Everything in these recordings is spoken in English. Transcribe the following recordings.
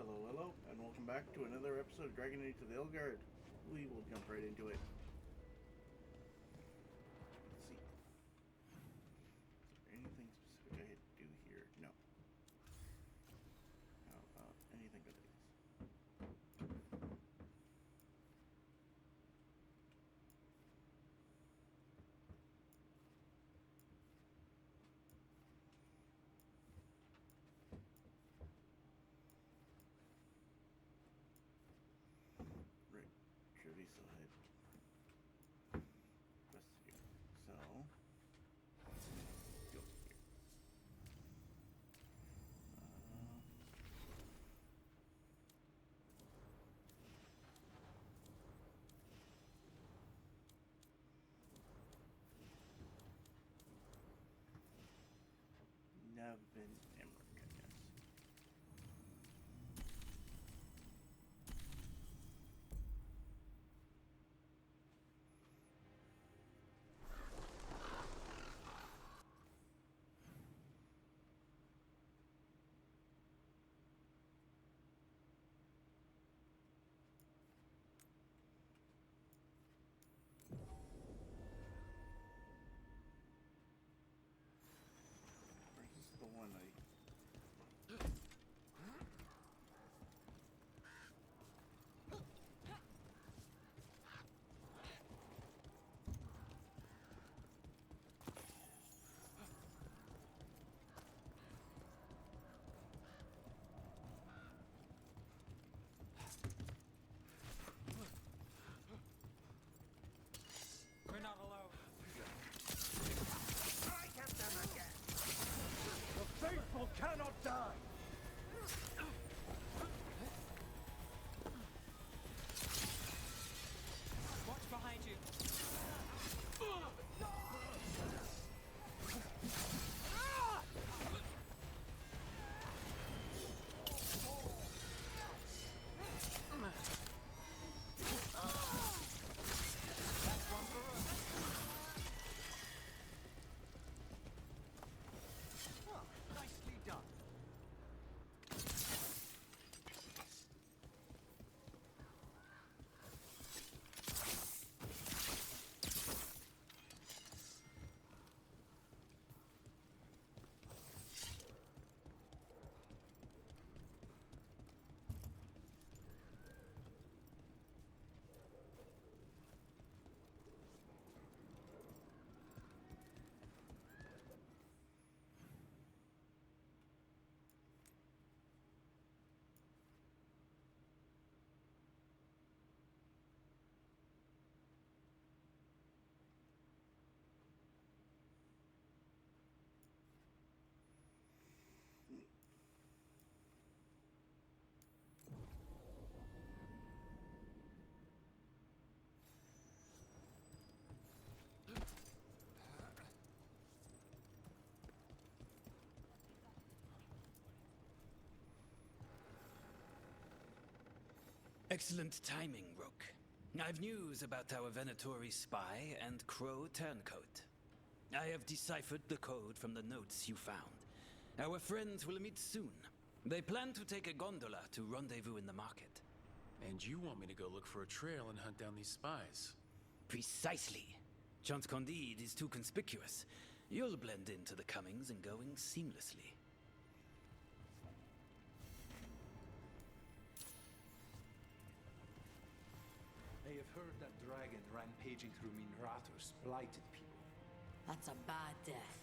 Hello, and welcome back to another episode of Dragon Age of the Elgard. We will jump right into it. Let's see. Is there anything specific I had to do here? No. How about anything good? Right. Trivia side. Let's see. So, go here. Nevin Emmerich, I guess. Or is this the one I... We're not alone. Strike at them again! The faithful cannot die! Watch behind you. That's one for us. Oh, nicely done. Excellent timing, Rook. I've news about our Venatori spy and Crow turncoat. I have deciphered the code from the notes you found. Our friends will meet soon. They plan to take a gondola to rendezvous in the market. And you want me to go look for a trail and hunt down these spies? Precisely. Chance Candide is too conspicuous. You'll blend into the comings and goings seamlessly. I have heard that dragon rampaging through Minrathous blighted people. That's a bad death.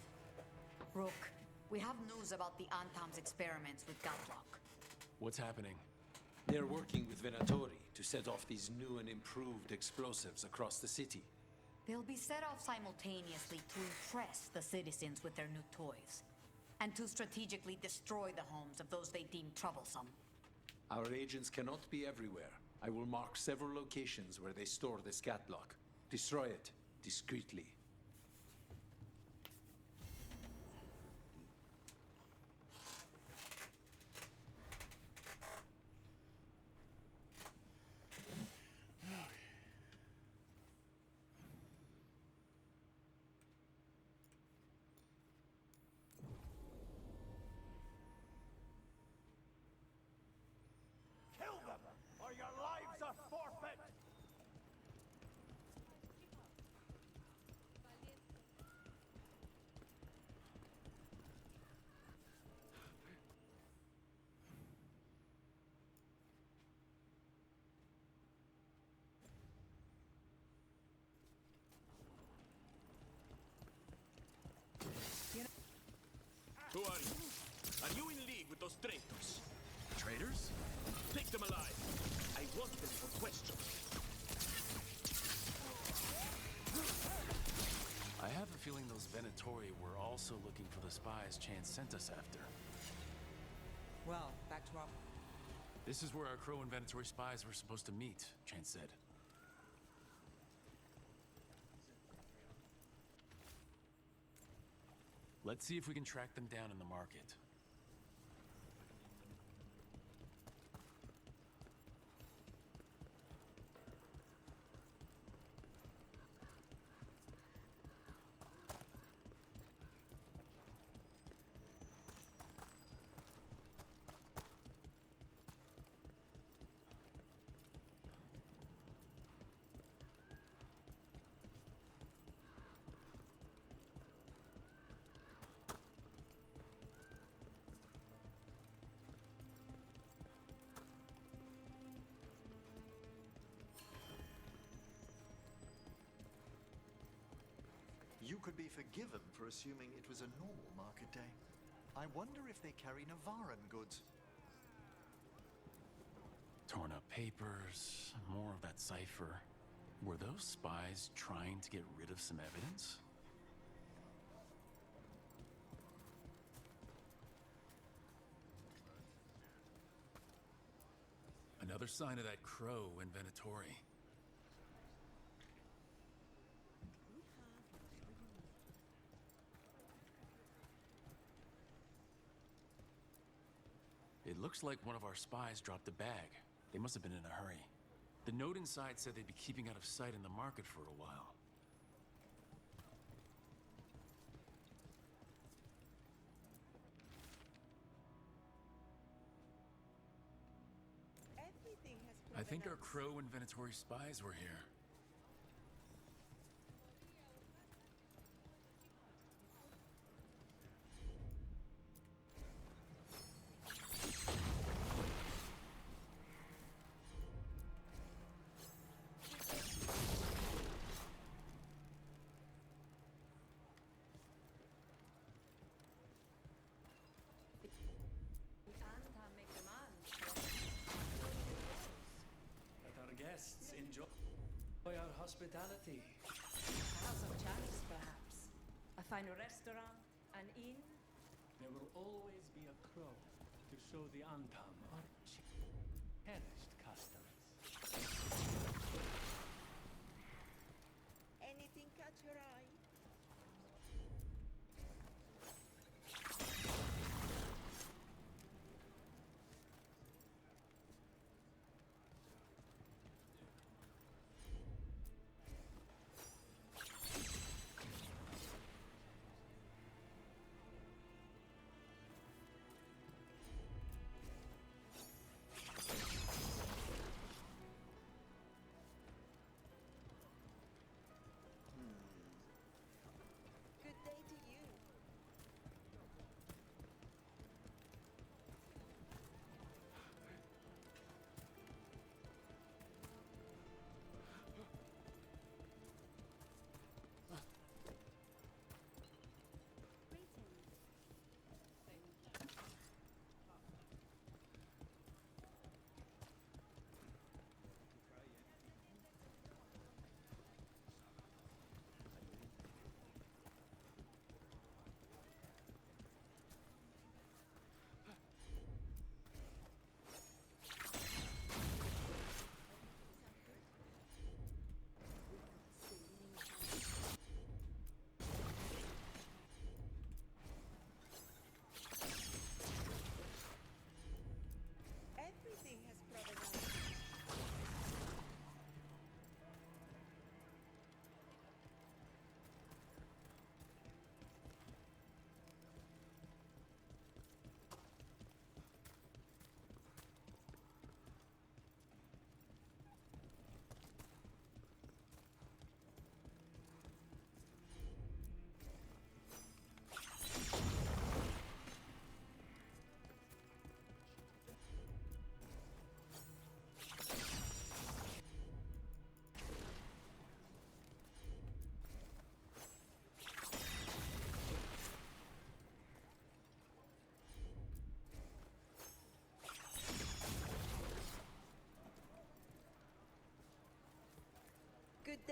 Rook, we have news about the Antam's experiments with Gatlock. What's happening? They're working with Venatori to set off these new and improved explosives across the city. They'll be set off simultaneously to impress the citizens with their new toys, and to strategically destroy the homes of those they deem troublesome. Our agents cannot be everywhere. I will mark several locations where they store this catlock. Destroy it discreetly. Who are you? Are you in league with those traitors? Traitors? Take them alive. I want them for questions. I have a feeling those Venatori were also looking for the spies Chance sent us after. Well, back to our... This is where our Crow and Venatori spies were supposed to meet, Chance said. Let's see if we can track them down in the market. You could be forgiven for assuming it was a normal market day. I wonder if they carry Navaran goods. Torn up papers, more of that cipher. Were those spies trying to get rid of some evidence? Another sign of that Crow and Venatori. It looks like one of our spies dropped a bag. They must have been in a hurry. The note inside said they'd be keeping out of sight in the market for a while. I think our Crow and Venatori spies were here. Let our guests enjoy our hospitality. House of Chinese, perhaps. A fine restaurant, an inn. There will always be a crow to show the Antam our cherished customs. Anything catch your eye?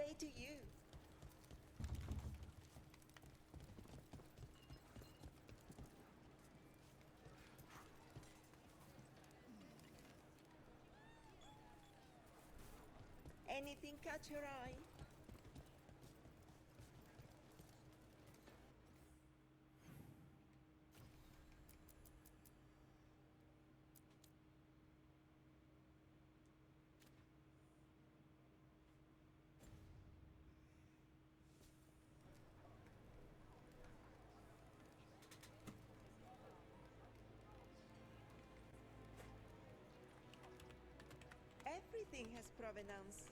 say to you? Anything catch your eye? Everything has provenance.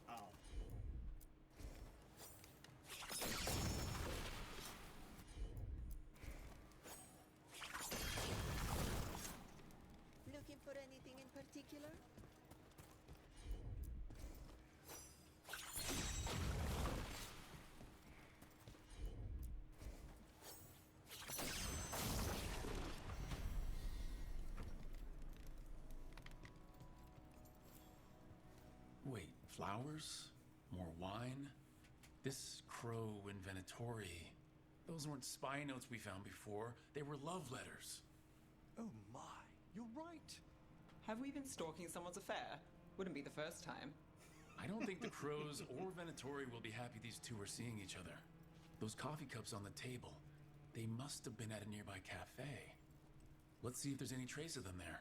Oh. Looking for anything in particular? Wait, flowers? More wine? This crow inventory. Those weren't spy notes we found before. They were love letters. Oh my, you're right. Have we been stalking someone's affair? Wouldn't be the first time. I don't think the crows or Venatori will be happy these two are seeing each other. Those coffee cups on the table. They must have been at a nearby cafe. Let's see if there's any trace of them there.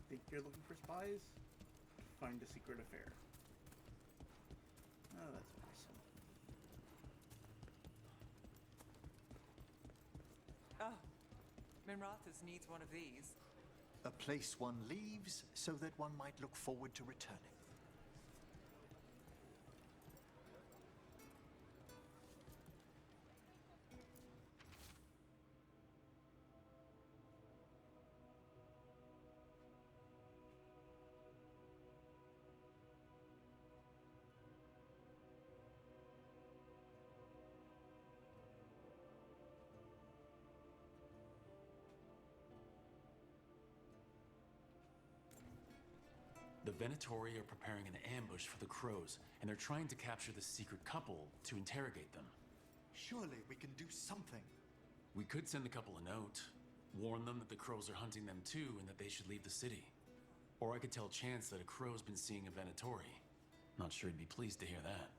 Think you're looking for spies? Find a secret affair. Oh, that's awesome. Oh, Minrathas needs one of these. A place one leaves so that one might look forward to returning. The Venatori are preparing an ambush for the crows, and they're trying to capture the secret couple to interrogate them. Surely we can do something. We could send the couple a note, warn them that the crows are hunting them too and that they should leave the city. Or I could tell Chance that a crow's been seeing a Venatori. Not sure he'd be pleased to hear that.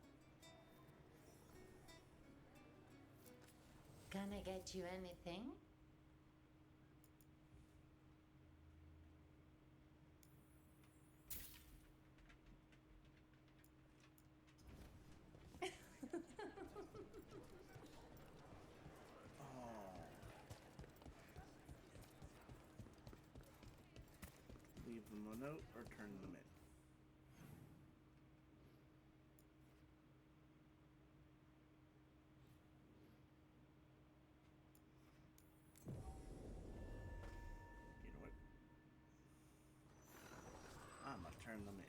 Can I get you anything? Leave them a note or turn them in. You know what? I'm gonna turn them in.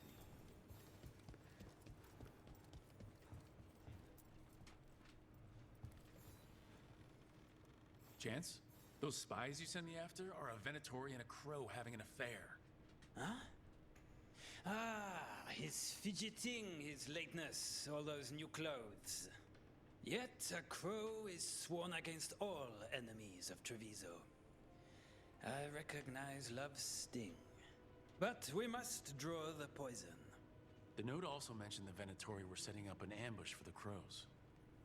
Chance? Those spies you sent me after are a Venatori and a crow having an affair. Huh? Ah, his fidgeting, his lateness, all those new clothes. Yet a crow is sworn against all enemies of Treviso. I recognize love's sting. But we must draw the poison. The note also mentioned the Venatori were setting up an ambush for the crows.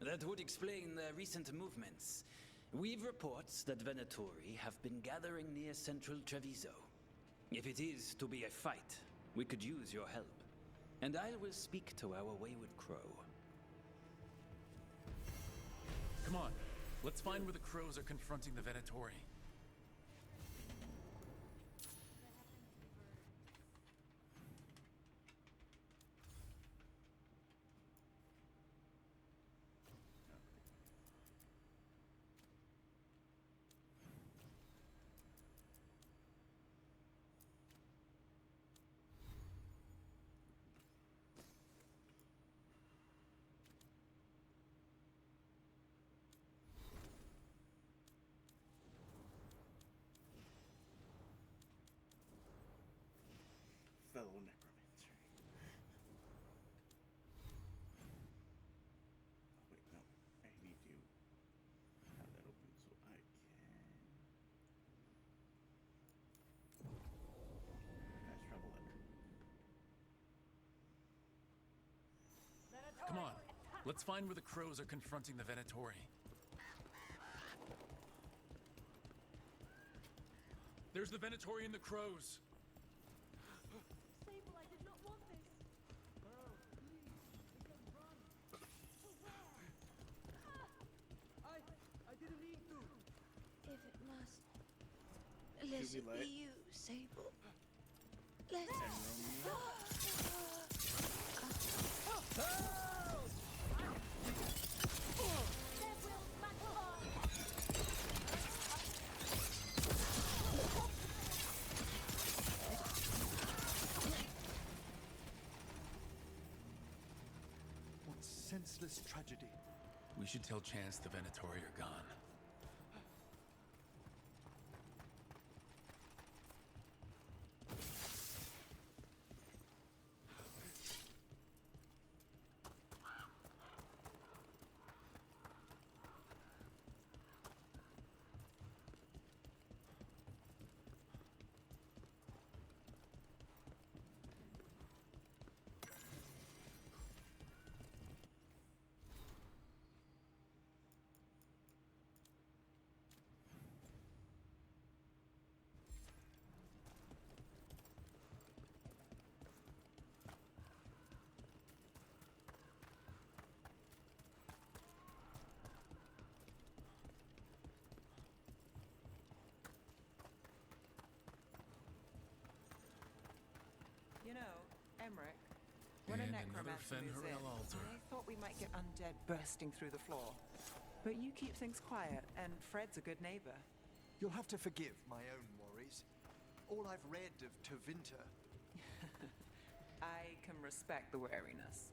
That would explain the recent movements. We've reports that Venatori have been gathering near central Treviso. If it is to be a fight, we could use your help. And I will speak to our wayward crow. Come on, let's find where the crows are confronting the Venatori. Fellow necromancer. Oh, wait, no. I need to have that open so I can. Nice travel letter. Come on, let's find where the crows are confronting the Venatori. There's the Venatori and the crows. Sable, I did not want this. I didn't mean to. If it must, let Should it we let- be you, Sable. Let it. What senseless tragedy. We should tell Chance the Venatori are gone. You know, Emmerich, when And a another necromancer moves in, Fenrir altar. I thought we might get undead bursting through the floor. But you keep things quiet, and Fred's a good neighbor. You'll have to forgive my own worries. All I've read of Tevinter. I can respect the wariness.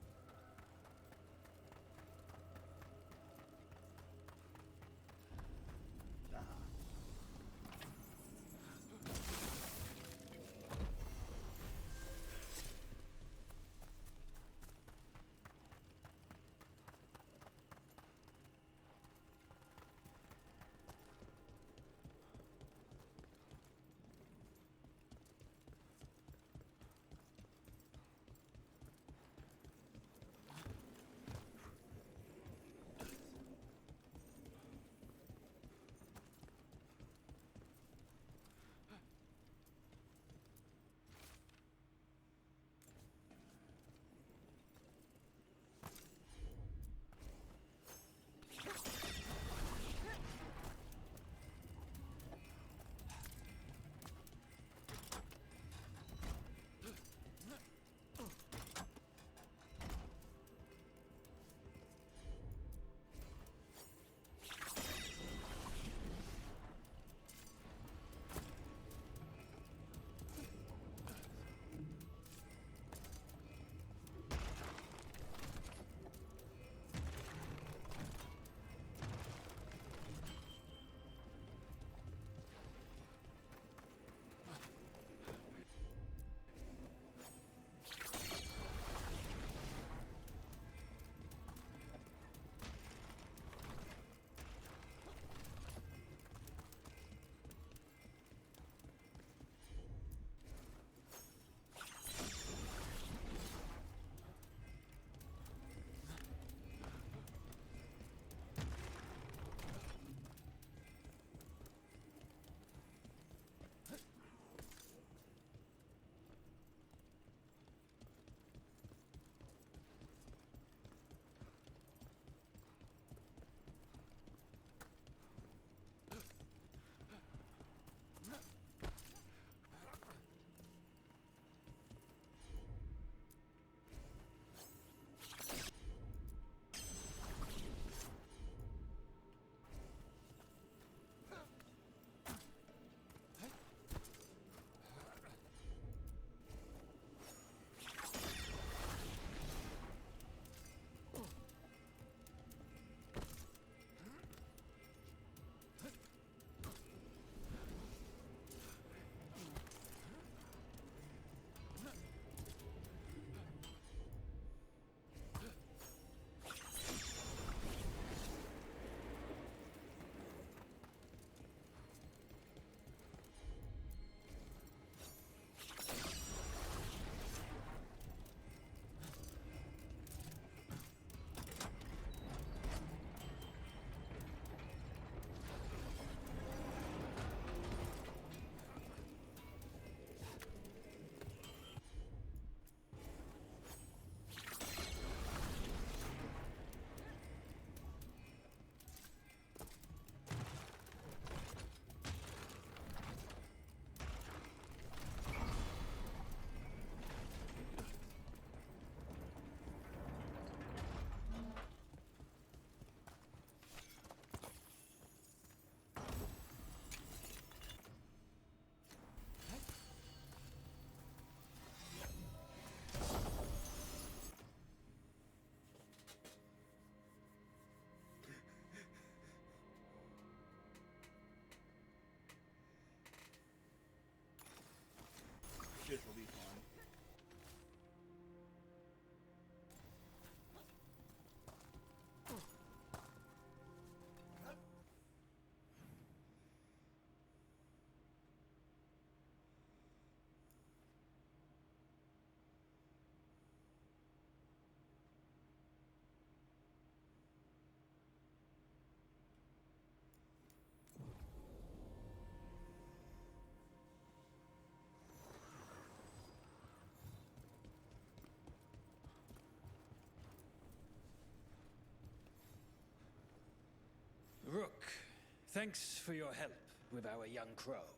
Thanks for your help with our young crow.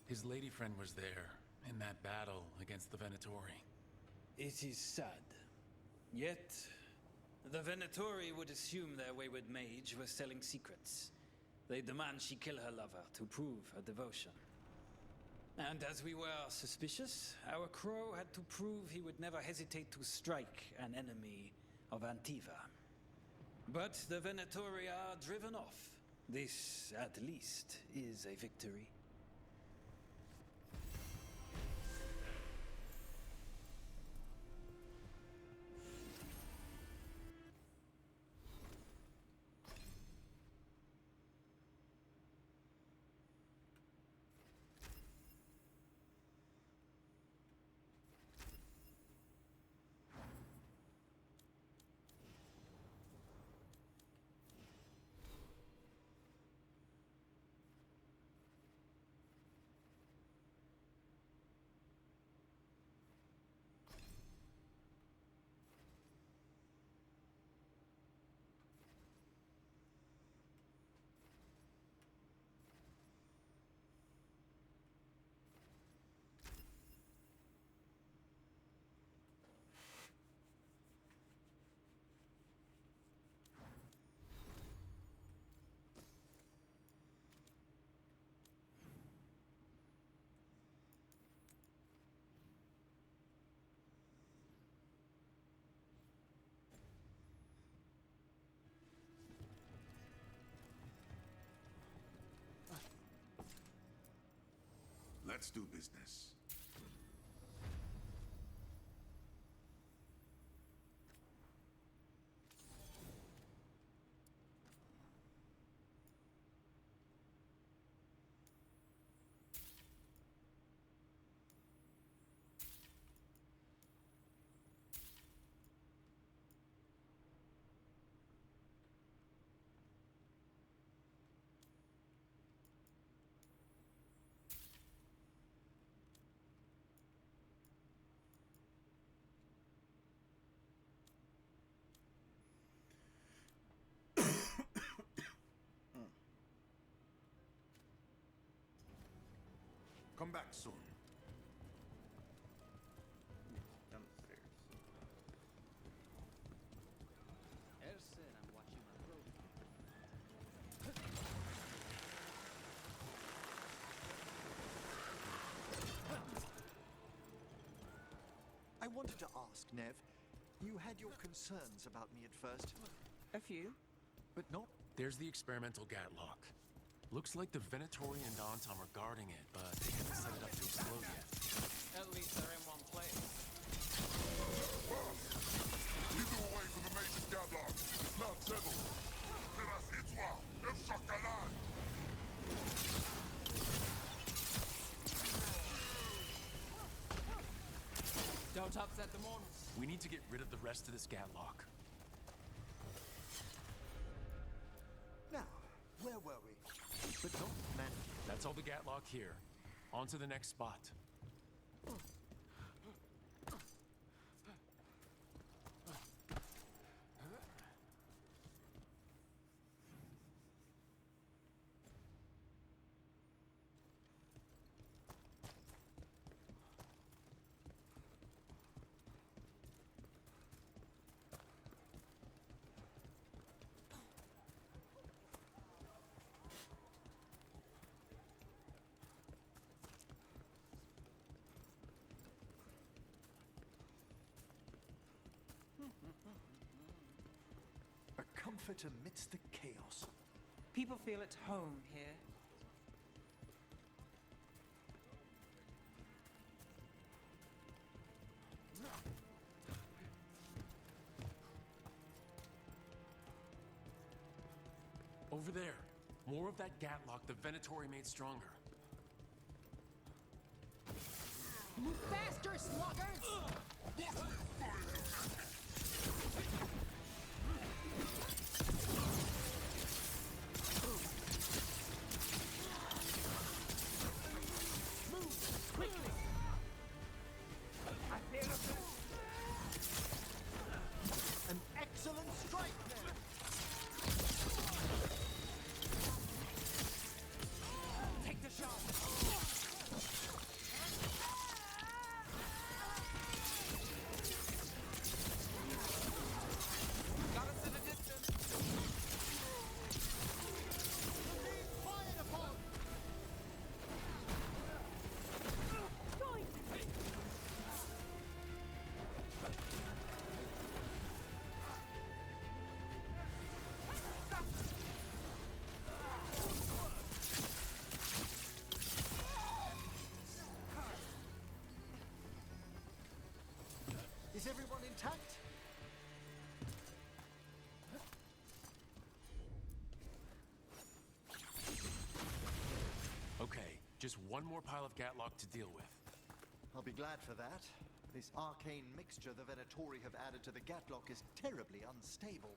His lady friend was there in that battle against the Venatori. It is sad. Yet, the Venatori would assume their wayward mage was selling secrets. They demand she kill her lover to prove her devotion. And as we were suspicious, our crow had to prove he would never hesitate to strike an enemy of Antiva. But the Venatori are driven off. This, at least, is a victory. Let's do business. Come back soon. Downstairs. Ersen, I'm watching my throat. I wanted to ask, Nev. You had your concerns about me at first. A few. But not... There's the experimental gatlock. Looks like the Venatori and Antam are guarding it, but they haven't set it up to explode yet. At least they're in one place. Lead the way for the major gatlock. It's not settled. Don't upset the mortals. We need to get rid of the rest of this gatlock. Now, where were we? But not many. That's all the gatlock here. On to the next spot. A comfort amidst the chaos. People feel at home here. Over there. More of that gatlock the Venatori made stronger. Move faster, sluggards! Move quickly! I feel An excellent strike there! one more pile of Gatlock to deal with. I'll be glad for that. This arcane mixture the Venatori have added to the Gatlock is terribly unstable.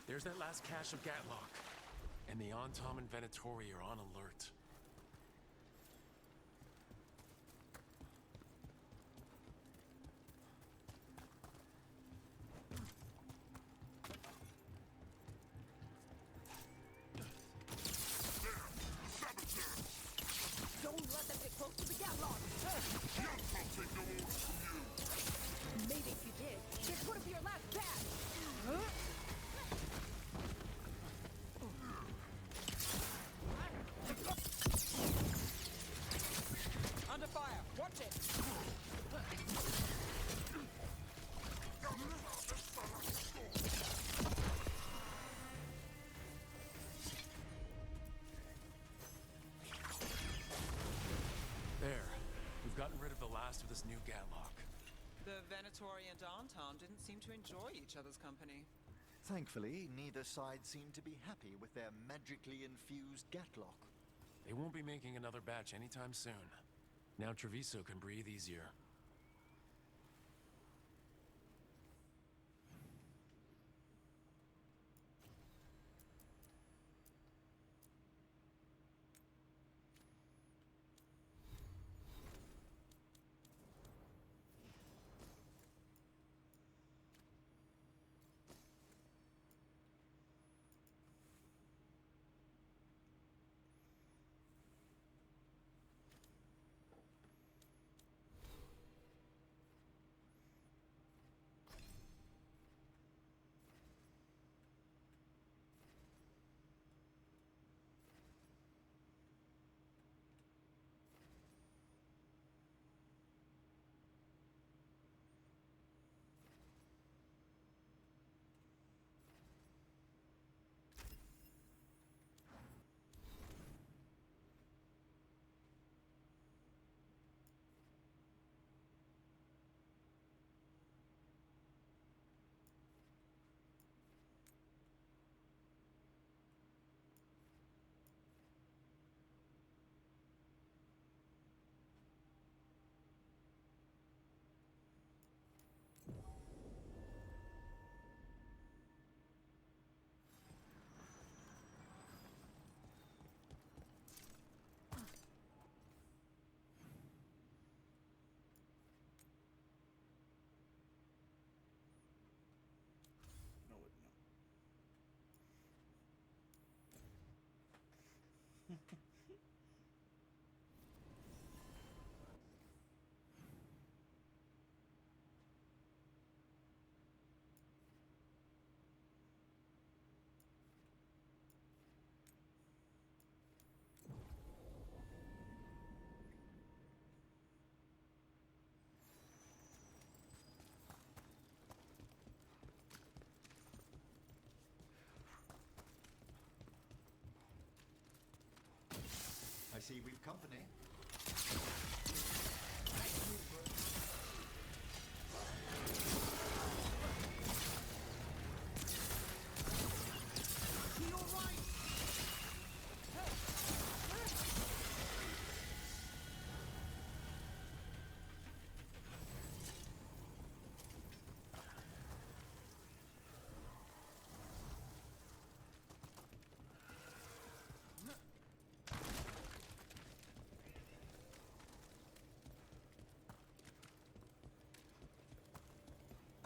There's that last cache of Gatlock. And the Antom and Venatori are on alert. Don't let them get close to the Gatlock! I'll take no orders from you. Maybe if you did, this would have been your last batch! Under fire! Watch it! There. We've gotten rid of the last of this new Gatlock. The Venatori and Anton didn't seem to enjoy each other's company. Thankfully, neither side seemed to be happy with their magically infused Gatlock. They won't be making another batch anytime soon. Now Treviso can breathe easier. No, no. I see we've company.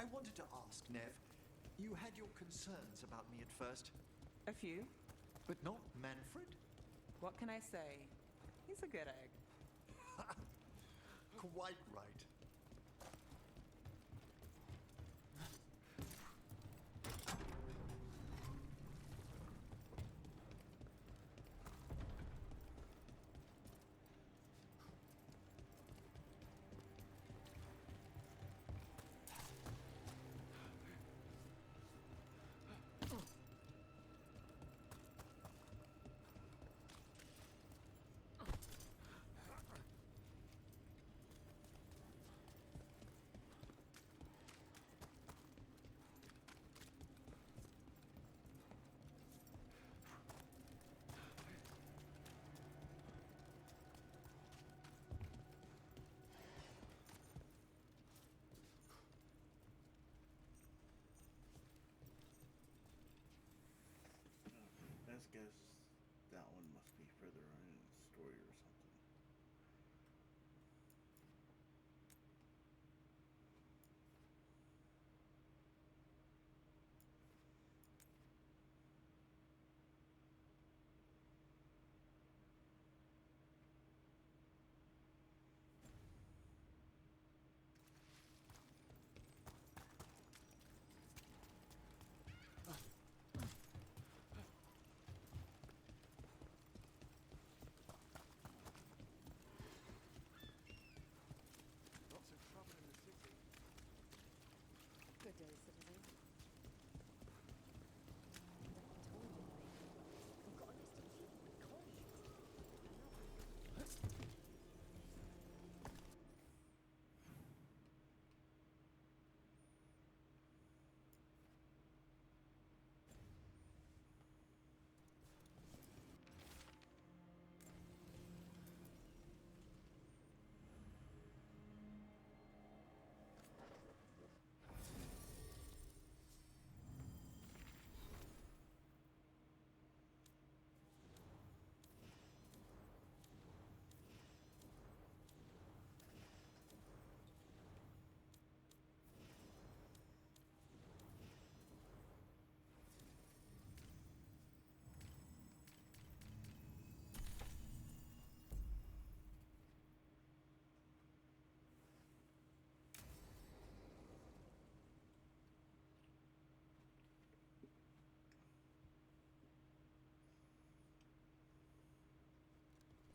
I wanted to ask, Nev. You had your concerns about me at first, A few. but not Manfred? What can I say? He's a good egg. Quite right. Best guess that one must be further on in the story or something. Lots of trouble in the city. Good day, citizen. We've got a list of people with coins.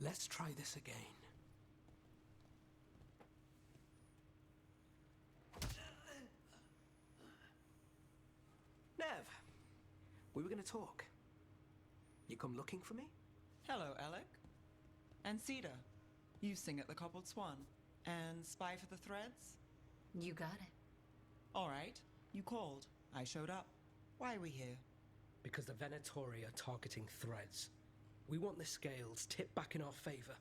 Let's try this again. Nev, we were going to talk. You come looking for me? Hello, Alec. And Cedar. You sing at the Cobbled Swan. And spy for the threads? You got it. All right. You called. I showed up. Why are we here? Because the Venatori are targeting threads. We want the scales tipped back in our favor.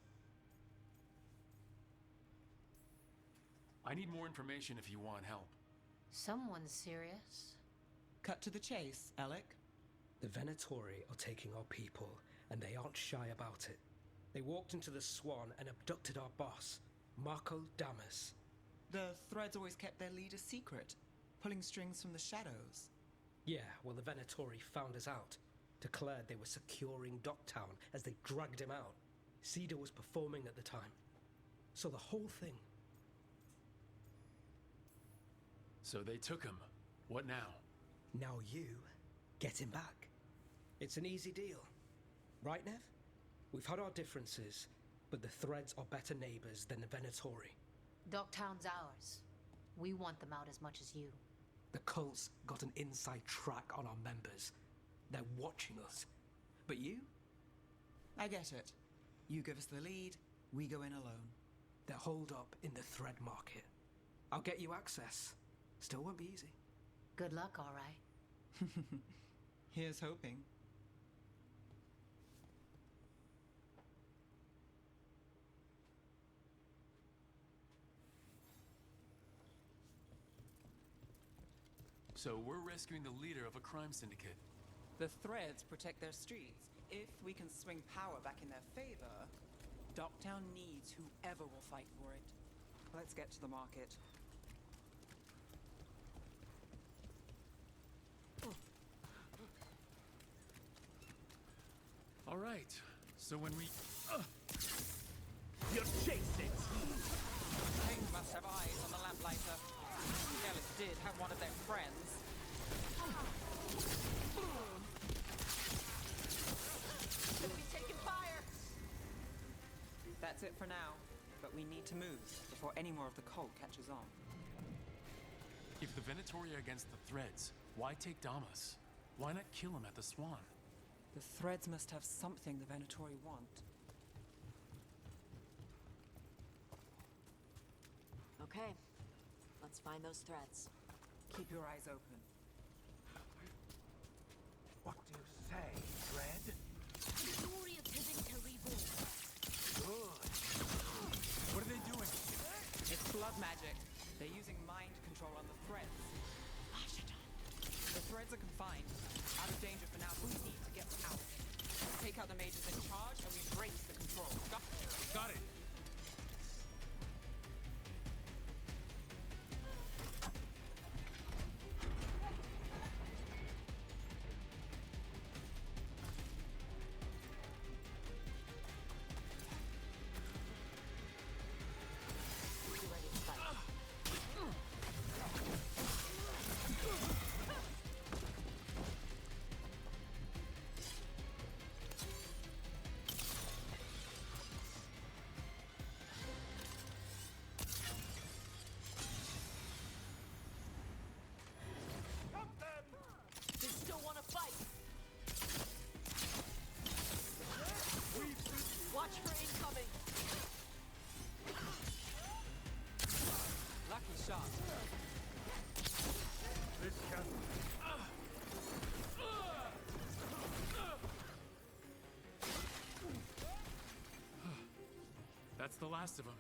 I need more information if you want help. Someone's serious. Cut to the chase, Alec. The Venatori are taking our people, and they aren't shy about it. They walked into the Swan and abducted our boss, Marco Damas. The threads always kept their leader secret, pulling strings from the shadows. Yeah, well, the Venatori found us out. Declared they were securing Docktown as they dragged him out. Cedar was performing at the time. So the whole thing. So they took him. What now? Now you get him back. It's an easy deal. Right, Nev? We've had our differences, but the threads are better neighbors than the Venatori. Docktown's ours. We want them out as much as you. The cult's got an inside track on our members. They're watching us. But you? I get it. You give us the lead, we go in alone. They're holed up in the thread market. I'll get you access. Still won't be easy. Good luck, all right. Here's hoping. So we're rescuing the leader of a crime syndicate. The threads protect their streets. If we can swing power back in their favor, Docktown needs whoever will fight for it. Let's get to the market. All right. So when we... You're chasing! King must have eyes on the lamplighter. Ellis did have one of their friends. Could be taking fire! That's it for now. But we need to move before any more of the cult catches on. If the Venatori are against the Threads, why take Damas? Why not kill him at the Swan? The Threads must have something the Venatori want. Okay. Let's find those threads. Keep your eyes open. What do you say, Dread? Glory of living to reborn. Good. What are they doing? It's blood magic. They're using mind control on the Threads. The Threads are confined. Out of danger for now, but we need to get out. Take out the mages in charge and we brace the control. Got it. They still want to fight. Watch for incoming. Lucky shot. This can... That's the last of them.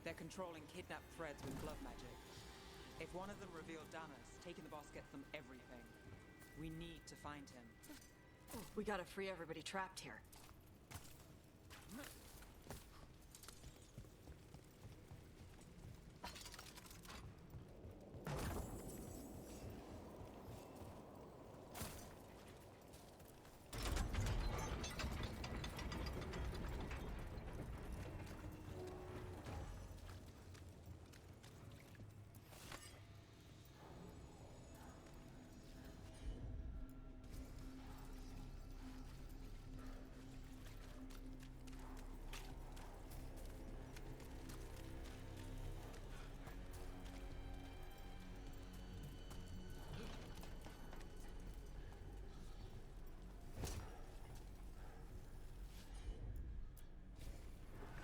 They're controlling kidnapped Threads with blood magic. If one of them revealed Damas, taking the boss gets them everything. We need to find him. We gotta free everybody trapped here.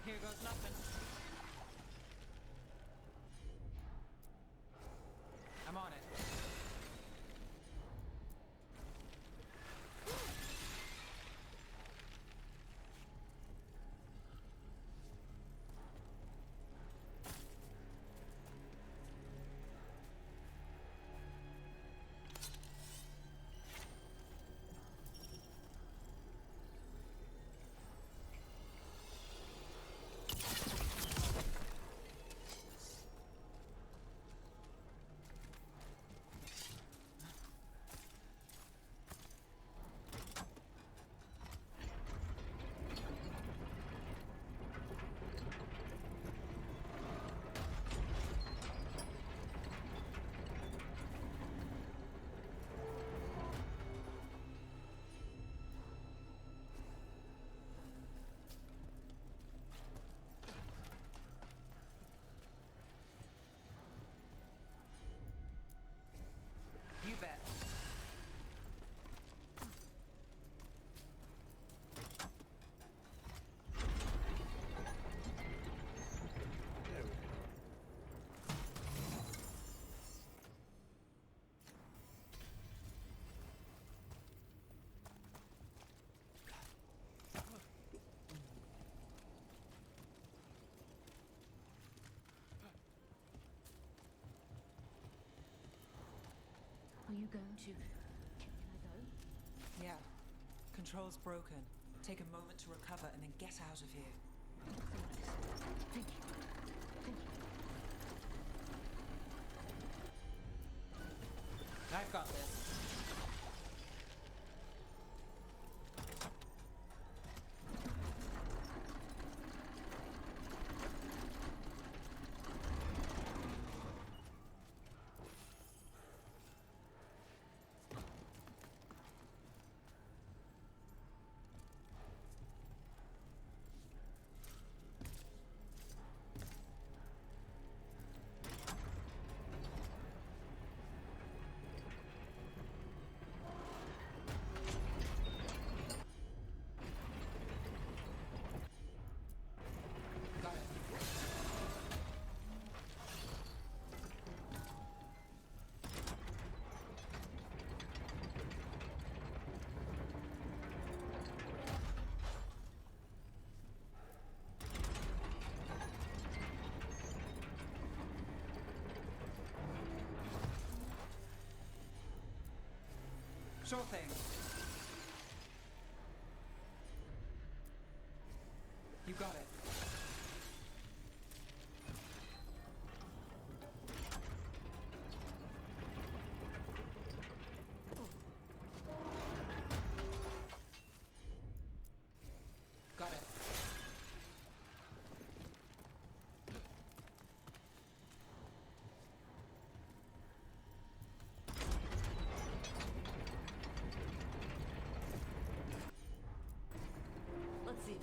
Here goes nothing. I'm on it. You bet. There we go. Are you going to... Can I go? Yeah. Control's broken. Take a moment to recover and then get out of here. Thank you. Thank you. I've got this. Sure thing. You got it. Got it. Let's see.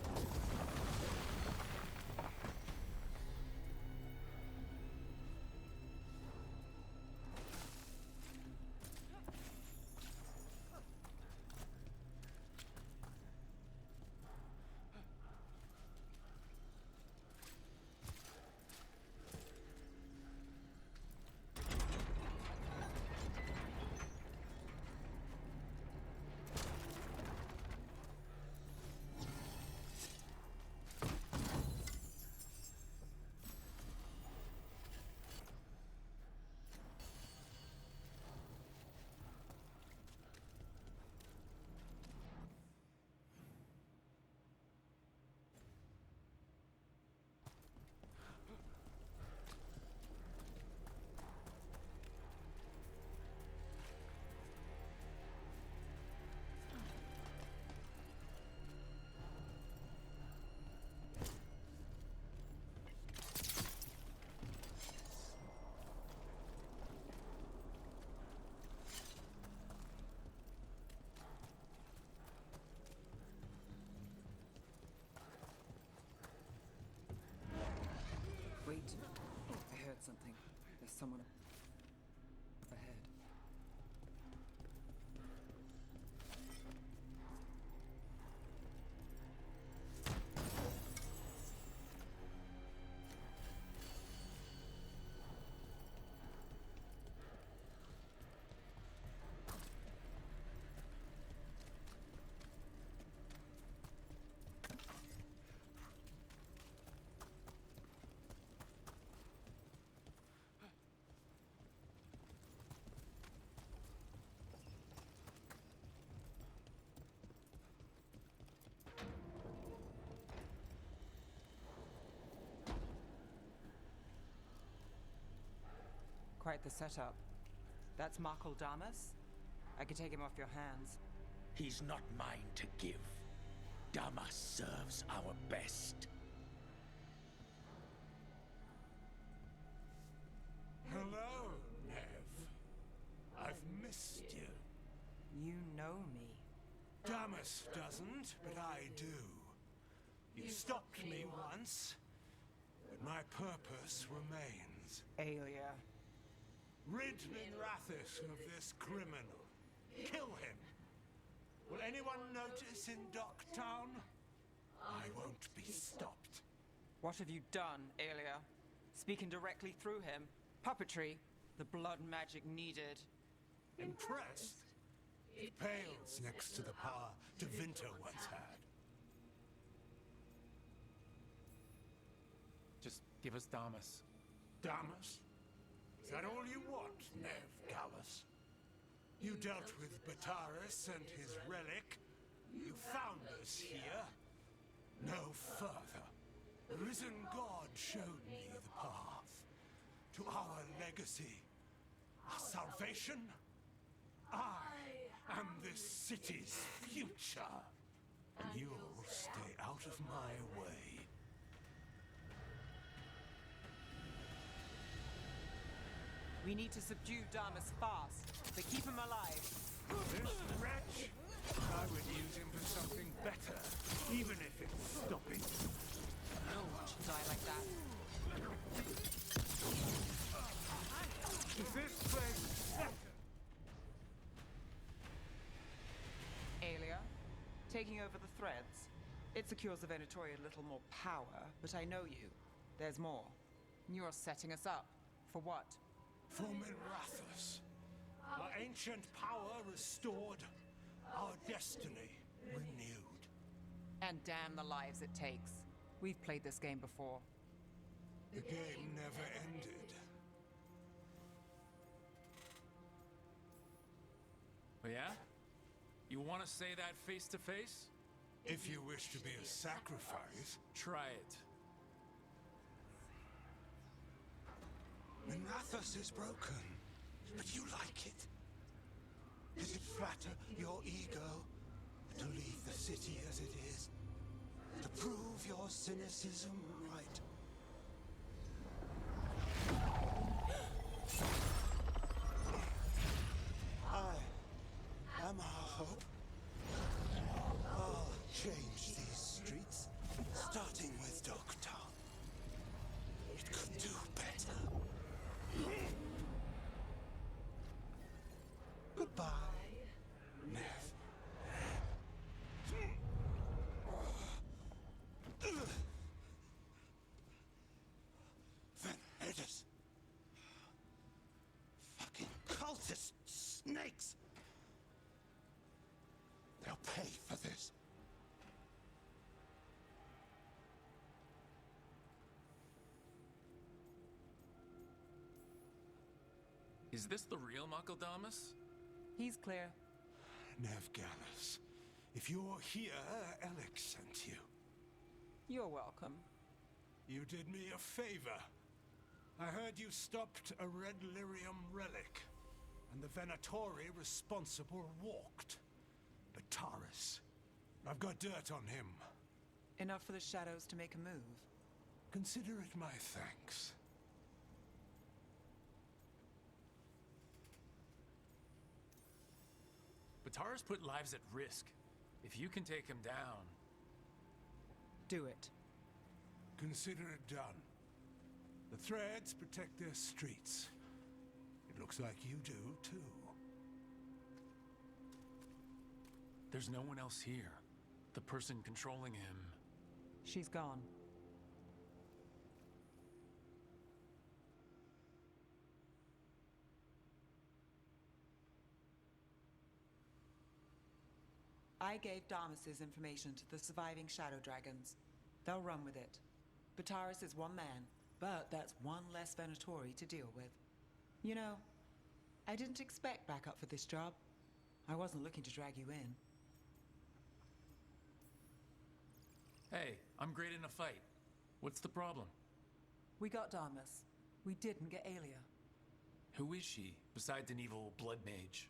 Wait. I heard something. There's someone up ahead. Quite the setup. That's Markle Damas? I could take him off your hands. He's not mine to give. Damas serves our best. Hello, Nev. I've missed you. You know me. Damas doesn't, but I do. You stopped me once, but my purpose remains. Aelia. Rid Minrathis of this criminal. Kill him. Will anyone notice in Docktown? I won't be stopped. What have you done, Aelia? Speaking directly through him. Puppetry. The blood magic needed. Impressed? It pales next to the power Devinter once had. Just give us Damas. Damas? Is that all you want, Nev Gallus? You dealt with Bataris and his relic. You found us here. No further. The risen God showed me the path to our legacy, our salvation. I am this city's future, and you'll stay out of my way. We need to subdue Damas fast, but keep him alive. This wretch? I would use him for something better, even if it's stopping. No one should die like that. Is this place better? Aelia, taking over the threads. It secures the Venatori a little more power, but I know you. There's more. You're setting us up. For what? For Minrathis. Our ancient power restored. Our destiny renewed. And damn the lives it takes. We've played this game before. The game never ended. Oh yeah? You want to say that face to face? If you wish to be a sacrifice. Try it. Minrathos is broken, but you like it. Does it flatter your ego to leave the city as it is? To prove your cynicism right? I am our hope. I'll change these streets, starting with Dogtown. It could do better. Goodbye, Nev. Venedus. Fucking cultist snakes. They'll pay for this. Is this the real Makaldamas? He's clear. Nev Gallus, if you're here, Alex sent you. You're welcome. You did me a favor. I heard you stopped a red lyrium relic, and the Venatori responsible walked. Bataris. I've got dirt on him. Enough for the shadows to make a move. Consider it my thanks. Bataris put lives at risk. If you can take him down... Do it. Consider it done. The Threads protect their streets. It looks like you do, too. There's no one else here. The person controlling him... She's gone. I gave Damas's information to the surviving Shadow Dragons. They'll run with it. Bataris is one man, but that's one less Venatori to deal with. You know, I didn't expect backup for this job. I wasn't looking to drag you in. Hey, I'm great in a fight. What's the problem? We got Damas. We didn't get Aelia. Who is she, besides an evil blood mage?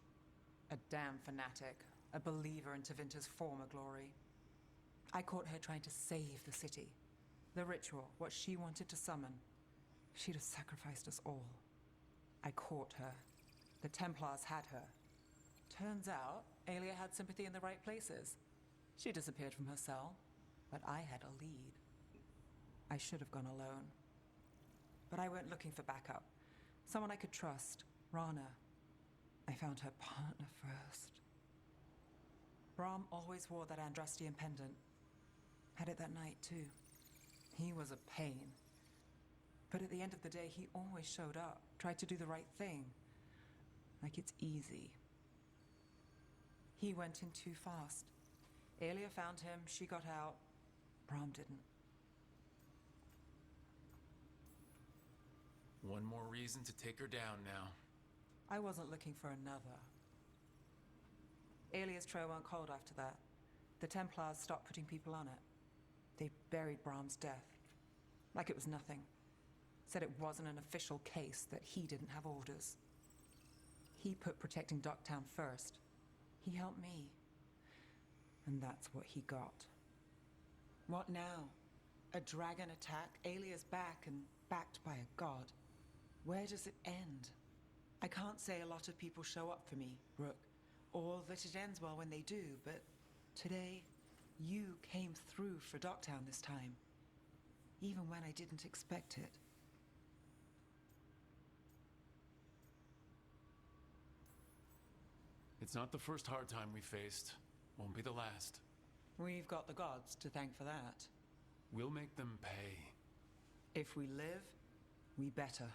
A damn fanatic. A believer in Tevinter's former glory. I caught her trying to save the city. The ritual, what she wanted to summon. She'd have sacrificed us all. I caught her. The Templars had her. Turns out, Aelia had sympathy in the right places. She disappeared from her cell, but I had a lead. I should have gone alone. But I went looking for backup. Someone I could trust. Rana. I found her partner first. Brahm always wore that Andrastian pendant. Had it that night, too. He was a pain. But at the end of the day, he always showed up, tried to do the right thing. Like it's easy. He went in too fast. Aelia found him, she got out. Brahm didn't. One more reason to take her down now. I wasn't looking for another. Aelia's trail went cold after that. The Templars stopped putting people on it. They buried Brahm's death. Like it was nothing. Said it wasn't an official case, that he didn't have orders. He put protecting Ducktown first. He helped me. And that's what he got. What now? A dragon attack, Aelia's back and backed by a god. Where does it end? I can't say a lot of people show up for me, Rook. Or that it ends well when they do, but today, you came through for Ducktown this time. Even when I didn't expect it. It's not the first hard time we faced. Won't be the last. We've got the gods to thank for that. We'll make them pay. If we live, we better.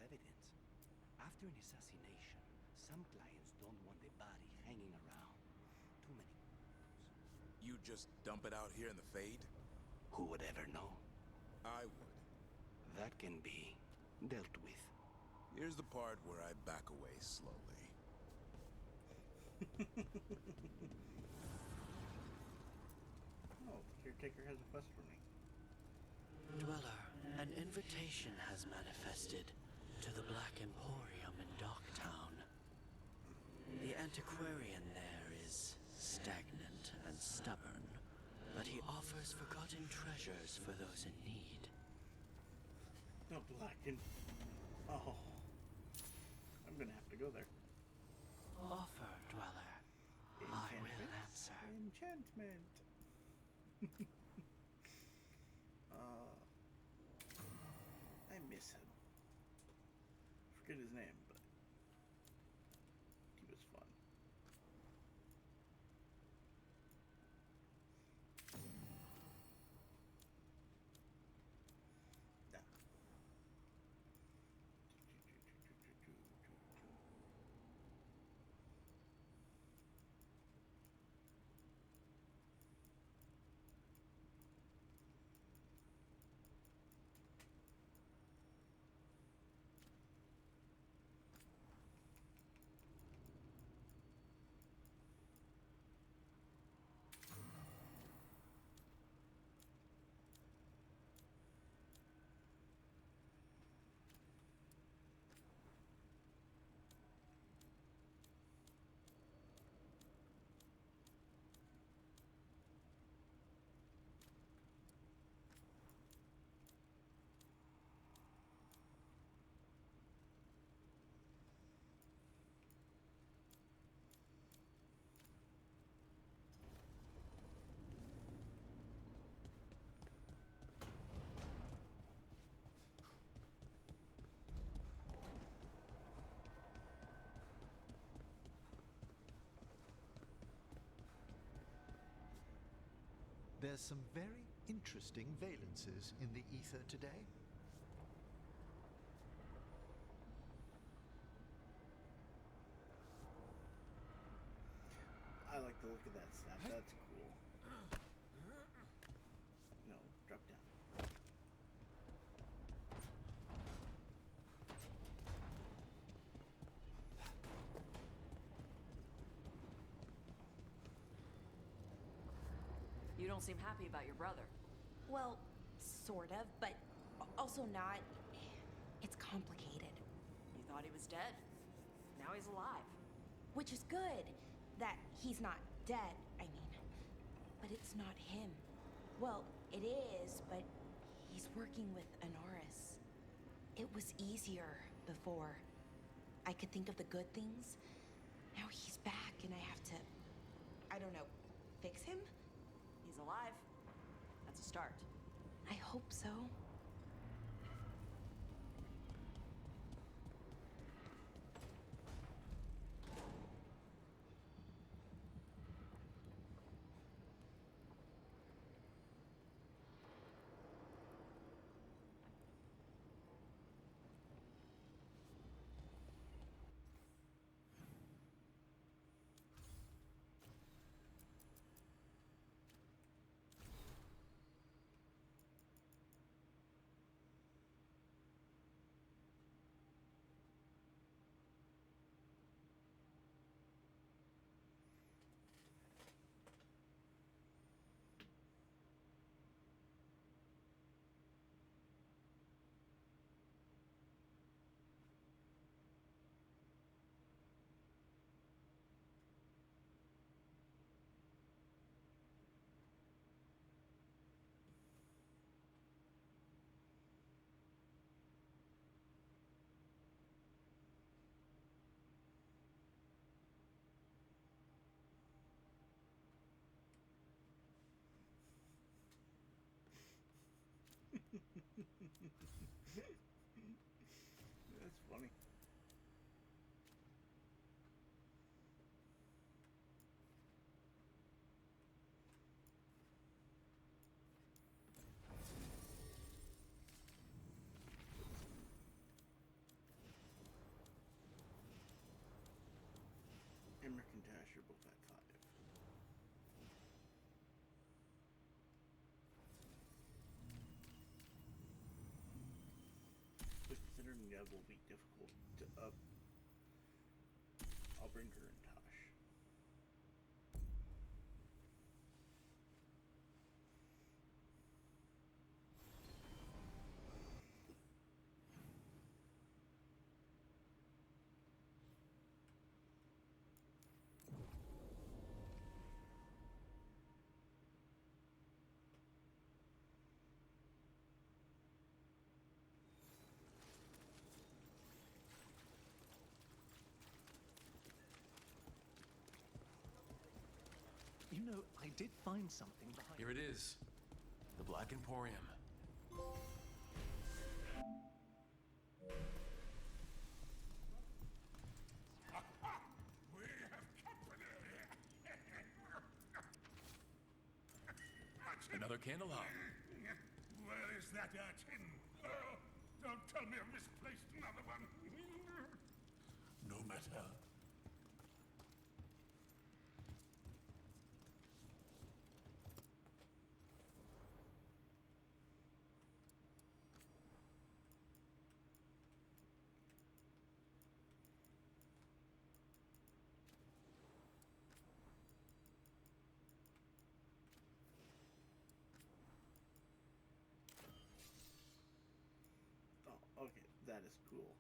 evidence. After an assassination, some clients don't want the body hanging around. Too many. You just dump it out here in the Fade? Who would ever know? I would. That can be dealt with. Here's the part where I back away slowly. Oh, caretaker has a quest for me. Dweller, an invitation has manifested to the Black Emporium in Docktown. The antiquarian there is stagnant and stubborn, but he offers forgotten treasures for those in need. No, Black and... Oh. I'm gonna have to go there. Offer, Dweller. I will answer. Enchantment. I miss him. Forget his name, but he was fun. Yeah. There's some very interesting valences in the ether today. I like the look of that staff. That's cool. No, drop down. You don't seem happy about your brother. Well, sort of, but also not. It's complicated. You thought he was dead. Now he's alive. Which is good, that he's not dead, I mean. But it's not him. Well, it is, but he's working with Anaris. It was easier before. I could think of the good things. Now he's back and I have to, I don't know, fix him? He's alive. That's a start. I hope so. That's funny. difficult to I'll bring her in, Tosh. You know, I did find something behind... Here it is. The Black Emporium. We have company! Another candelabra. Where is that urchin? Oh, don't tell me I've misplaced another one. No matter. Oh, okay, that is cool.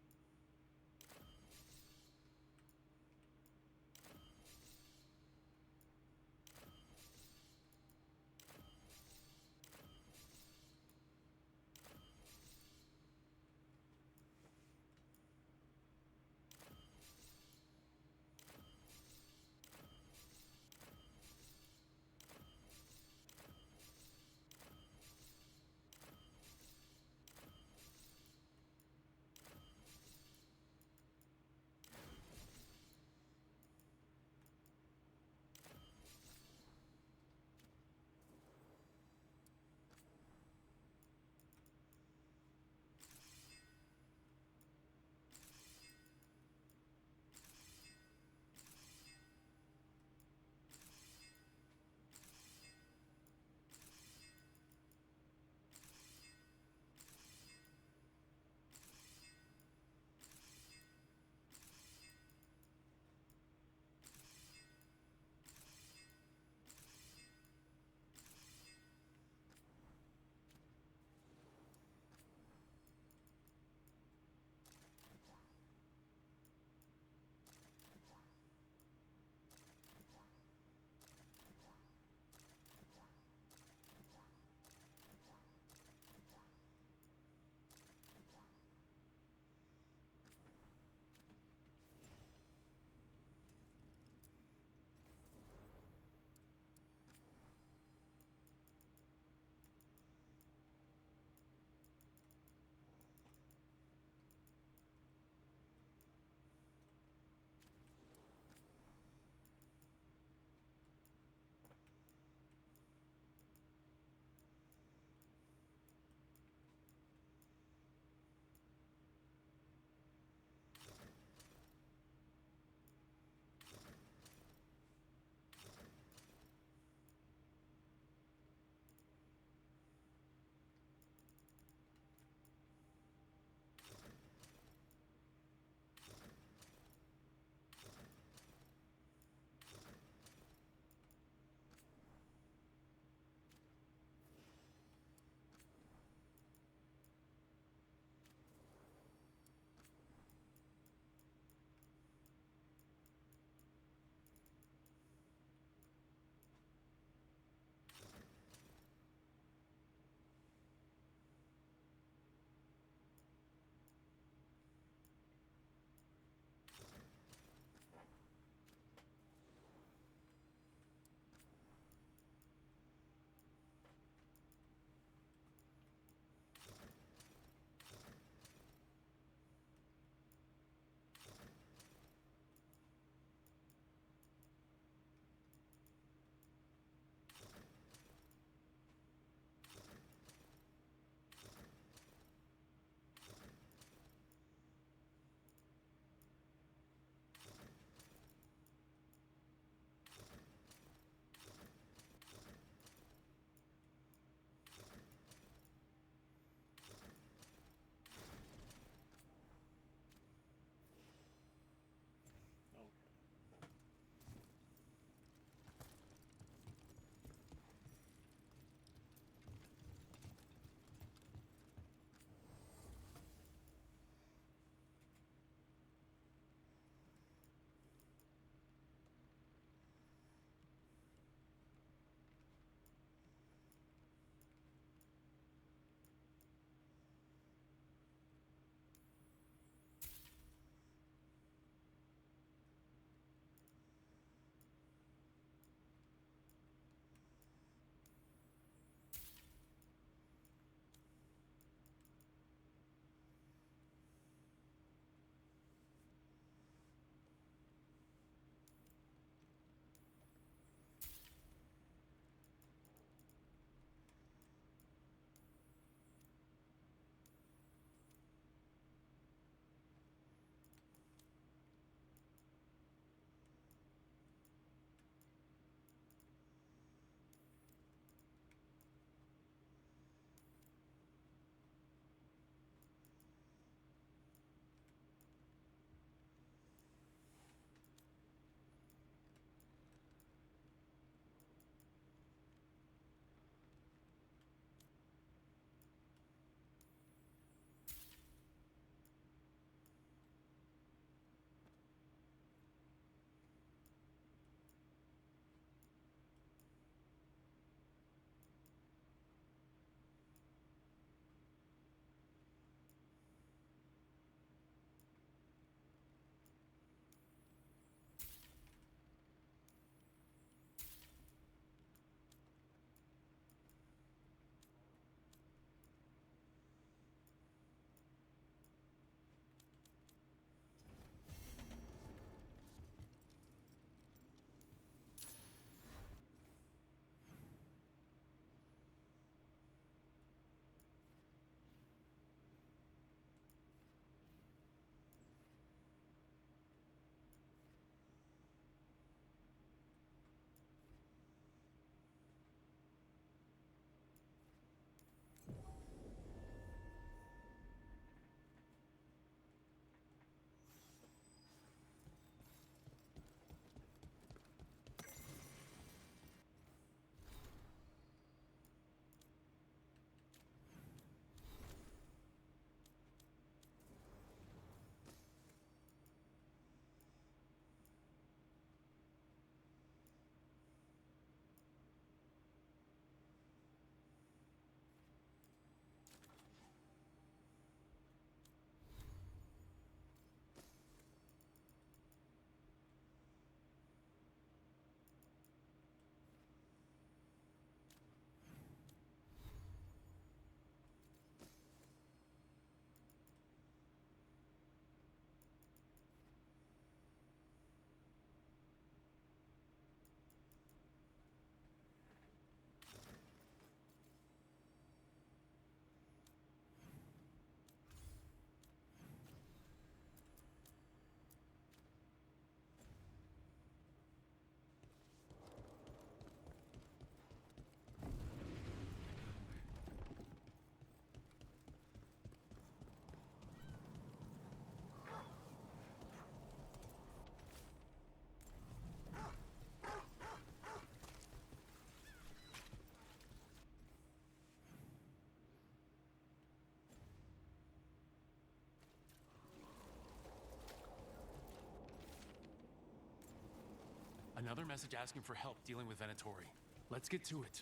Another message asking for help dealing with Venatori. Let's get to it.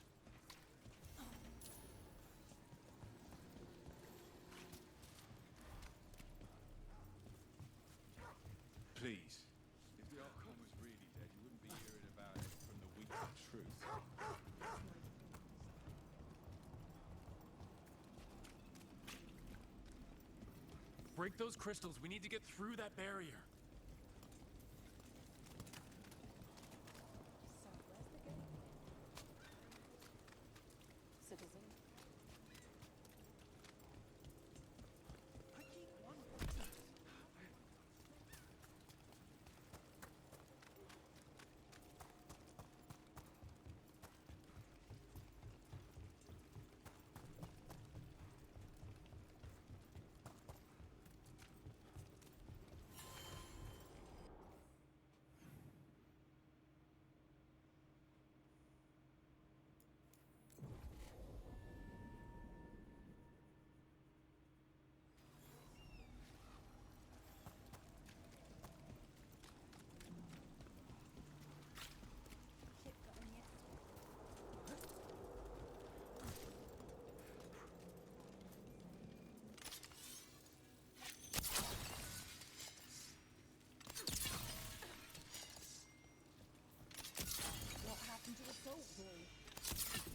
Please. If the Archon was really dead, you wouldn't be hearing about it from the weak of truth. Break those crystals. We need to get through that barrier. Citizen.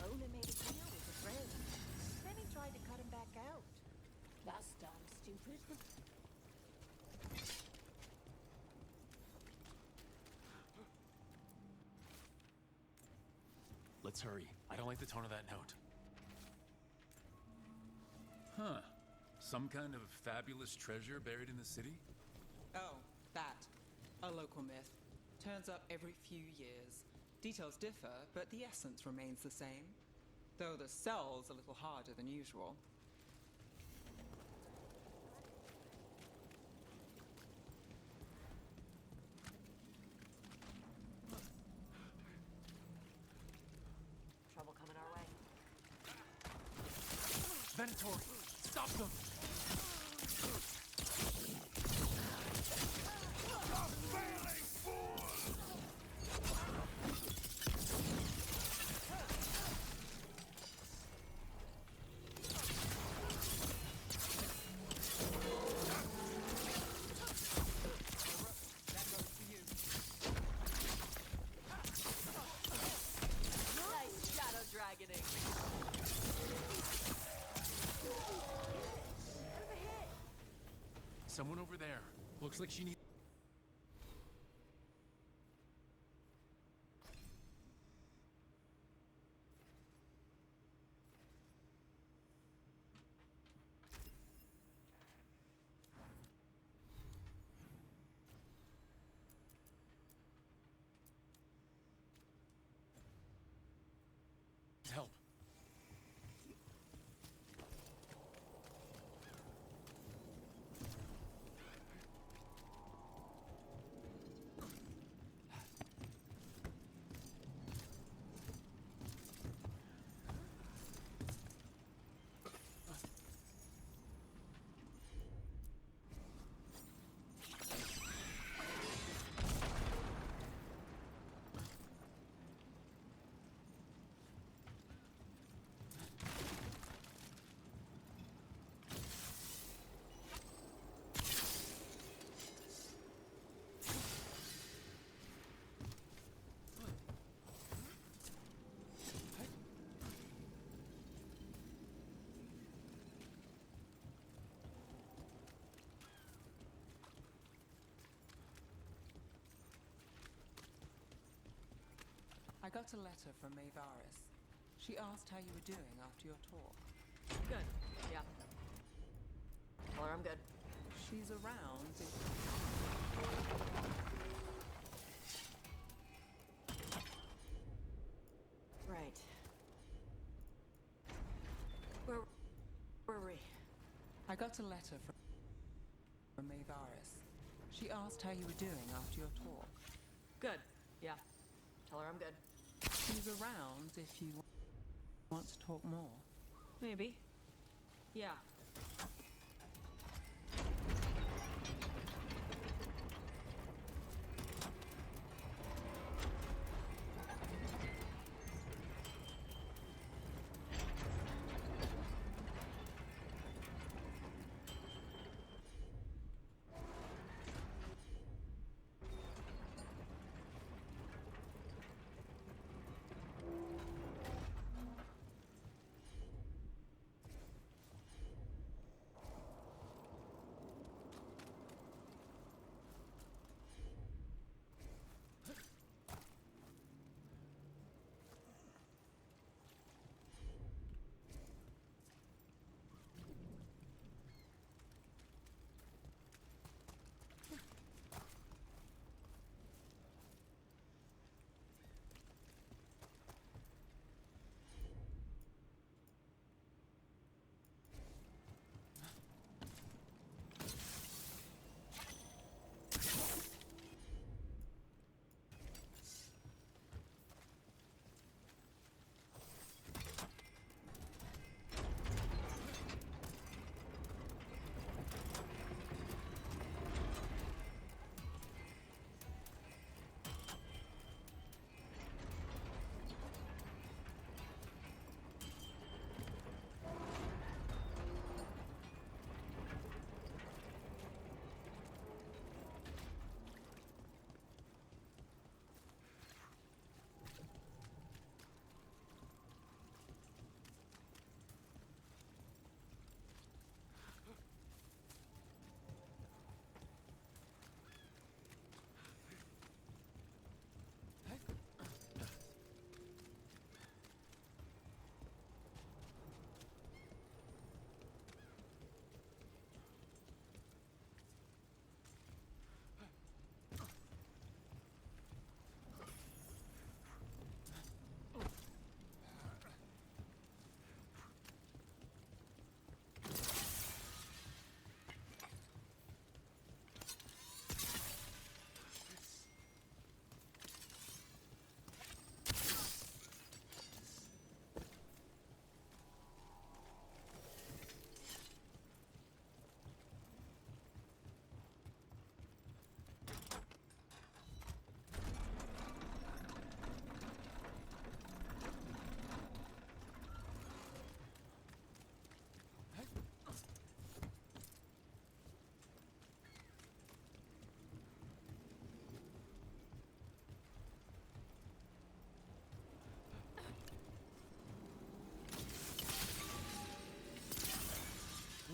Owner made a deal with a friend. Then he tried to cut him back out. That's damn stupid. Let's hurry. I don't like the tone of that note. Huh. Some kind of fabulous treasure buried in the city? Oh, that. A local myth. Turns up every few years. Details differ, but the essence remains the same. Though the sell's a little harder than usual. Trouble coming our way. Venatori! Stop them! Nice shadow dragoning. Someone over there. Looks like she needs... help. I got a letter from Maevaris. She asked how you were doing after your talk. Good. Yeah. Tell her I'm good. She's around if... Right. Where were we? I got a letter from Maevaris. She asked how you were doing after your talk. Good. Yeah. Tell her I'm good. She's around if you want to talk more. Maybe. Yeah.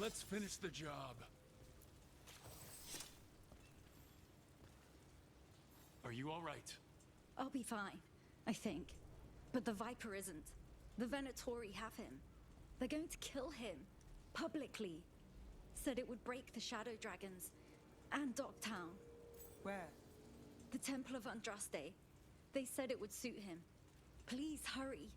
Let's finish the job. Are you all right? I'll be fine, I think. But the Viper isn't. The Venatori have him. They're going to kill him. Publicly. Said it would break the Shadow Dragons. And Dogtown. Where? The Temple of Andraste. They said it would suit him. Please hurry.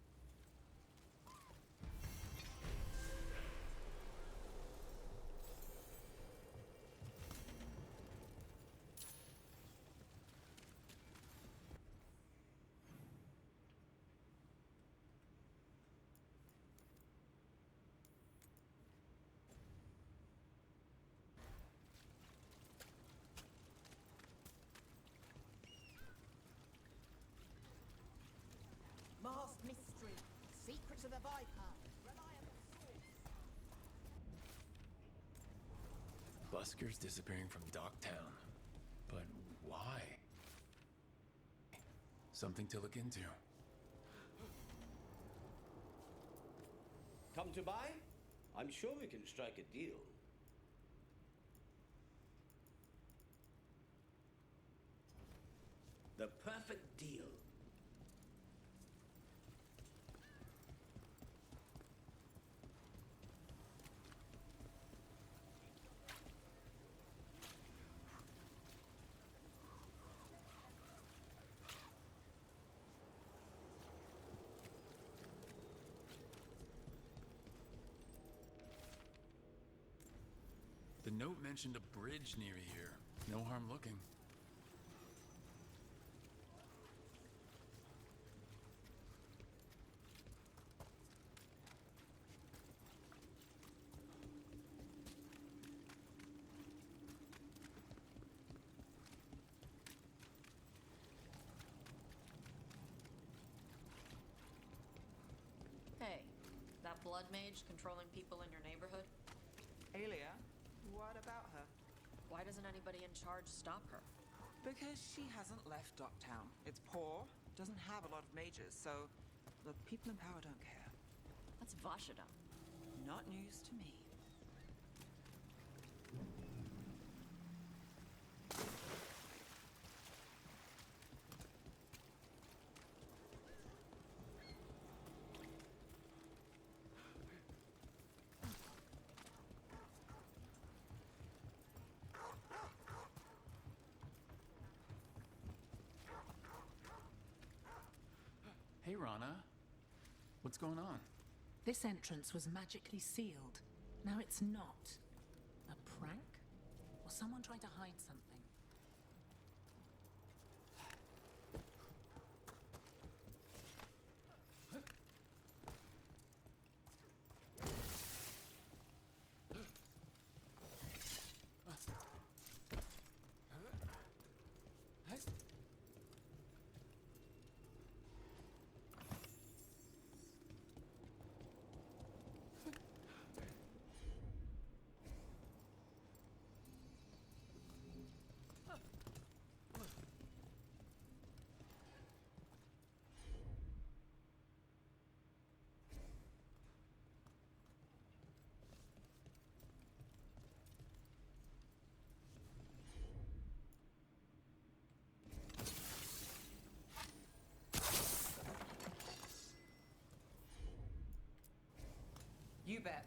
Masked mystery. Secrets of the Viper. Reliable source. Busker's disappearing from Dogtown. But why? Something to look into. Come to buy? I'm sure we can strike a deal. The perfect deal. The note mentioned a bridge near here. No harm looking. Hey, that blood mage controlling people in your neighborhood? Alia? What about her? Why doesn't anybody in charge stop her? Because she hasn't left Dogtown. It's poor, doesn't have a lot of mages, so the people in power don't care. That's Vashida. Not news to me. Hey, Rana. What's going on? This entrance was magically sealed. Now it's not. A prank? Or someone trying to hide something? You bet.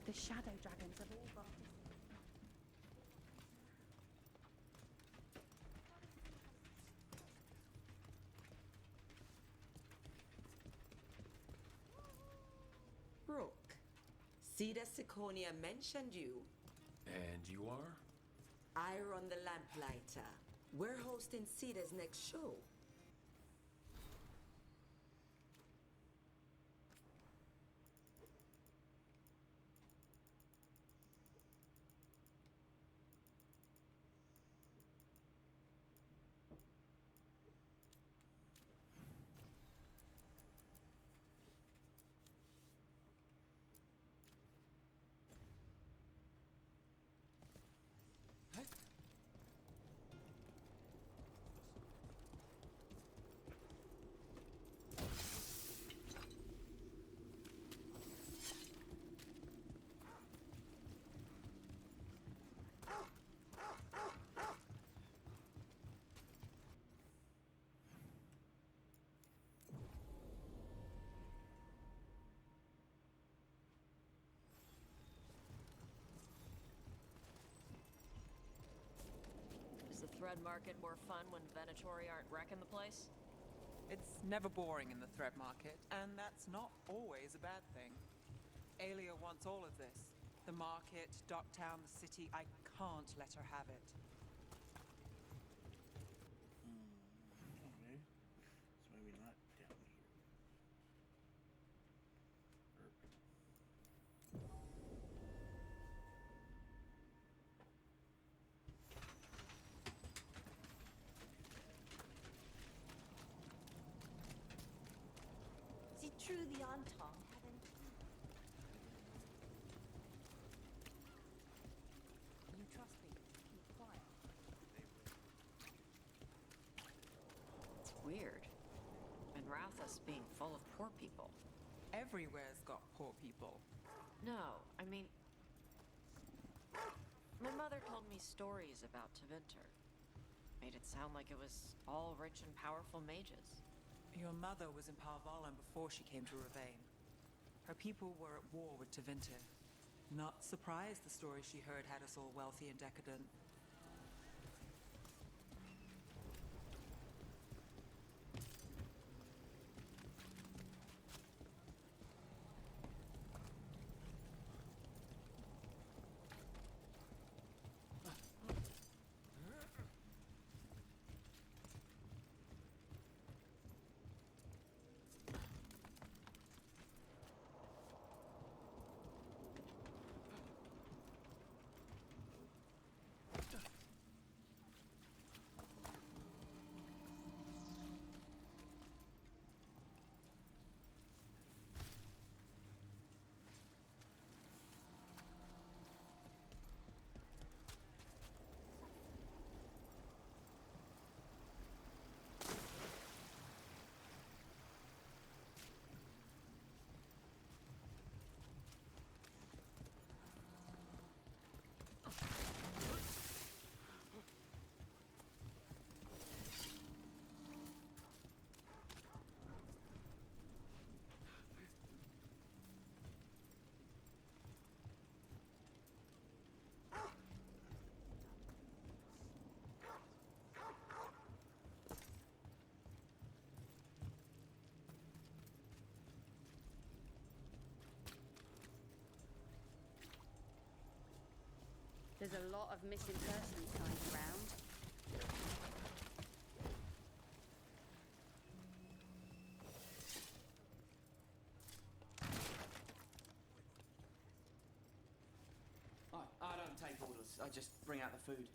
The Shadow Dragons have all got... Rook, Cedar Siconia mentioned you. And you are? I run the Lamplighter. We're hosting Cedar's next show. thread market more fun when Venatori aren't wrecking the place? It's never boring in the thread market, and that's not always a bad thing. Aelia wants all of this. The market, Docktown, the city. I can't let her have it. Okay. So maybe not down here. Is it true the Anton haven't... You trust me? Keep quiet. It's weird. And Rathas being full of poor people. Everywhere's got poor people. No, I mean... My mother told me stories about Tevinter. Made it sound like it was all rich and powerful mages. Your mother was in Parvalan before she came to Ravane. Her people were at war with Tevinter. Not surprised the story she heard had us all wealthy and decadent. There's a lot of missing persons lying around. I don't take orders. I just bring out the food.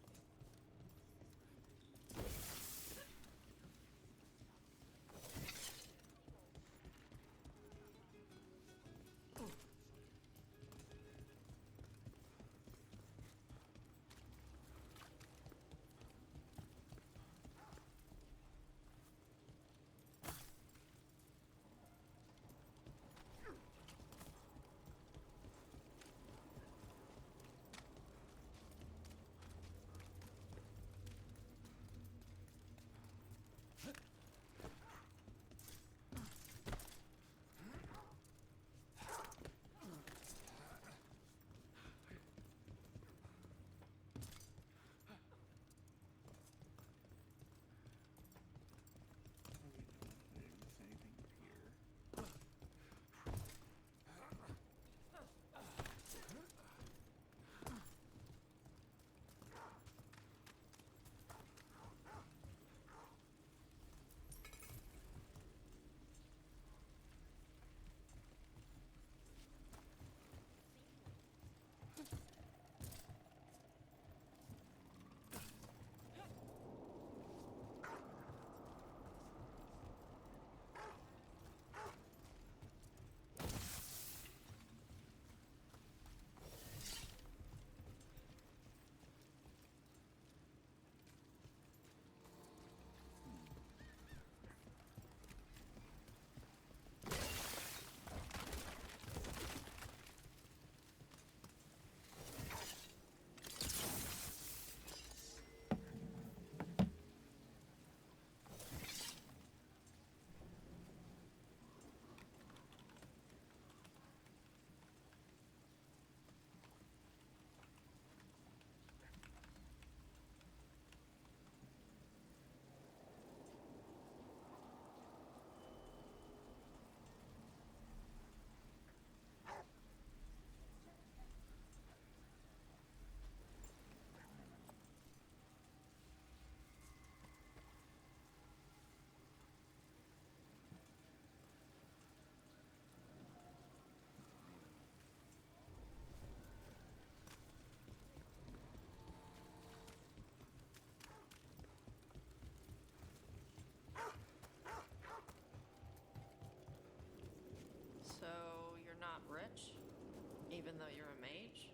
Even though you're a mage?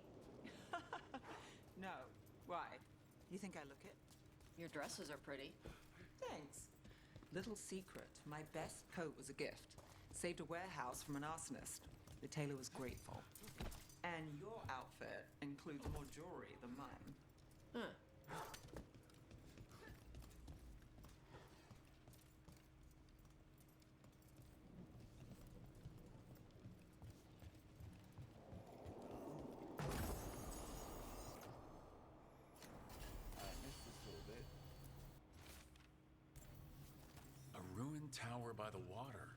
No. Why? You think I look it? Your dresses are pretty. Thanks. Little secret, my best coat was a gift. Saved a warehouse from an arsonist. The tailor was grateful. And your outfit includes more jewelry than mine. Huh. A ruined tower by the water.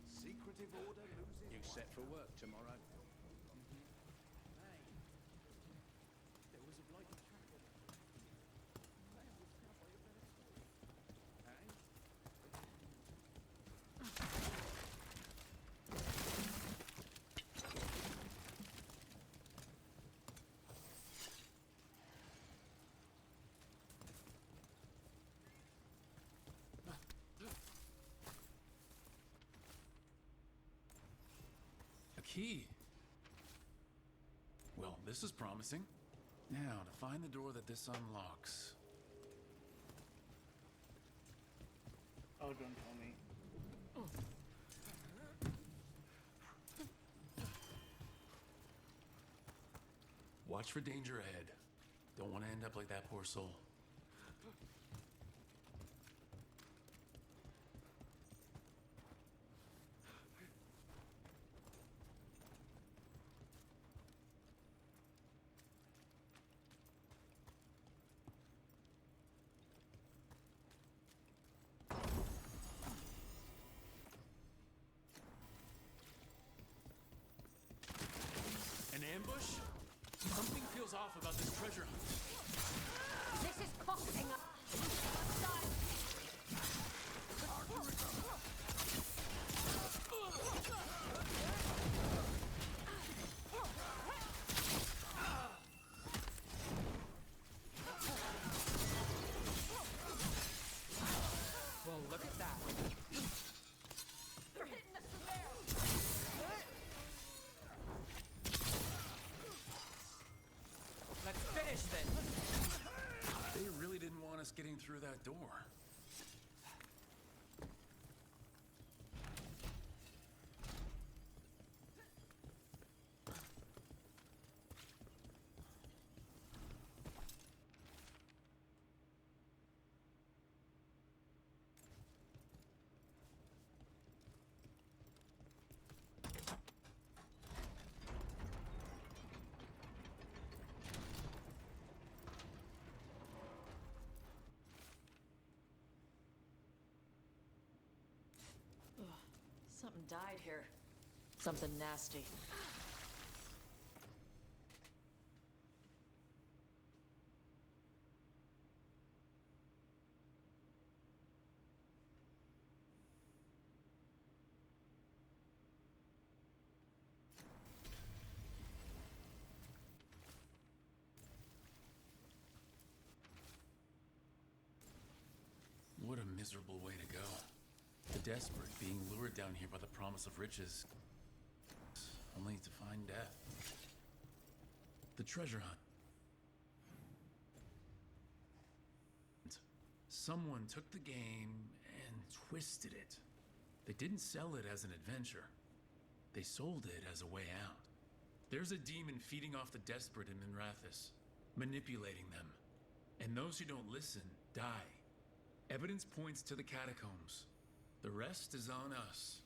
Secretive order loses. You set for work tomorrow? There was a blighted tracker. Man was trapped by a better story. A key. Well, this is promising. Now, to find the door that this unlocks. Oh, don't tell me. Watch for danger ahead. Don't want to end up like that poor soul. An ambush? Something feels off about this treasure hunt. This is costing us. Well, look at that. They're hitting us from there. Let's finish this. They really didn't want us getting through that door. Something died here. Something nasty. What a miserable way to go. The desperate being lured down here by the promise of riches, only to find death. The treasure hunt. Someone took the game and twisted it. They didn't sell it as an adventure. They sold it as a way out. There's a demon feeding off the desperate in Minrathis, manipulating them. And those who don't listen die. Evidence points to the catacombs. The rest is on us.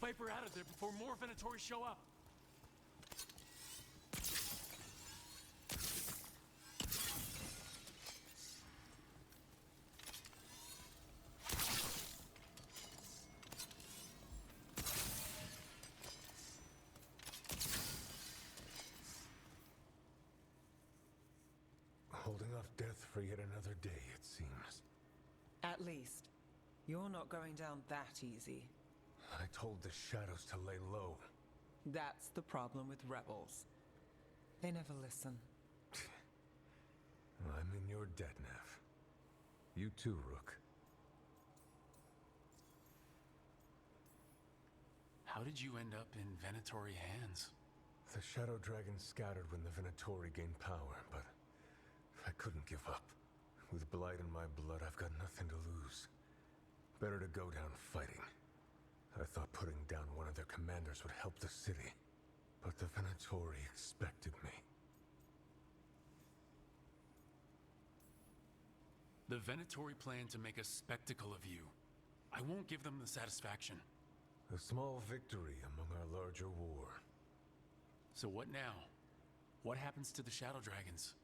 Viper out of there before more Venatori show up. Holding off death for yet another day, it seems. At least, you're not going down that easy. I told the shadows to lay low. That's the problem with rebels. They never listen. I'm in your debt, Nev. You too, Rook. How did you end up in Venatori hands? The Shadow Dragon scattered when the Venatori gained power, but I couldn't give up. With Blight in my blood, I've got nothing to lose. Better to go down fighting. I thought putting down one of their commanders would help the city, but the Venatori expected me. The Venatori plan to make a spectacle of you. I won't give them the satisfaction. A small victory among our larger war. So what now? What happens to the Shadow Dragons?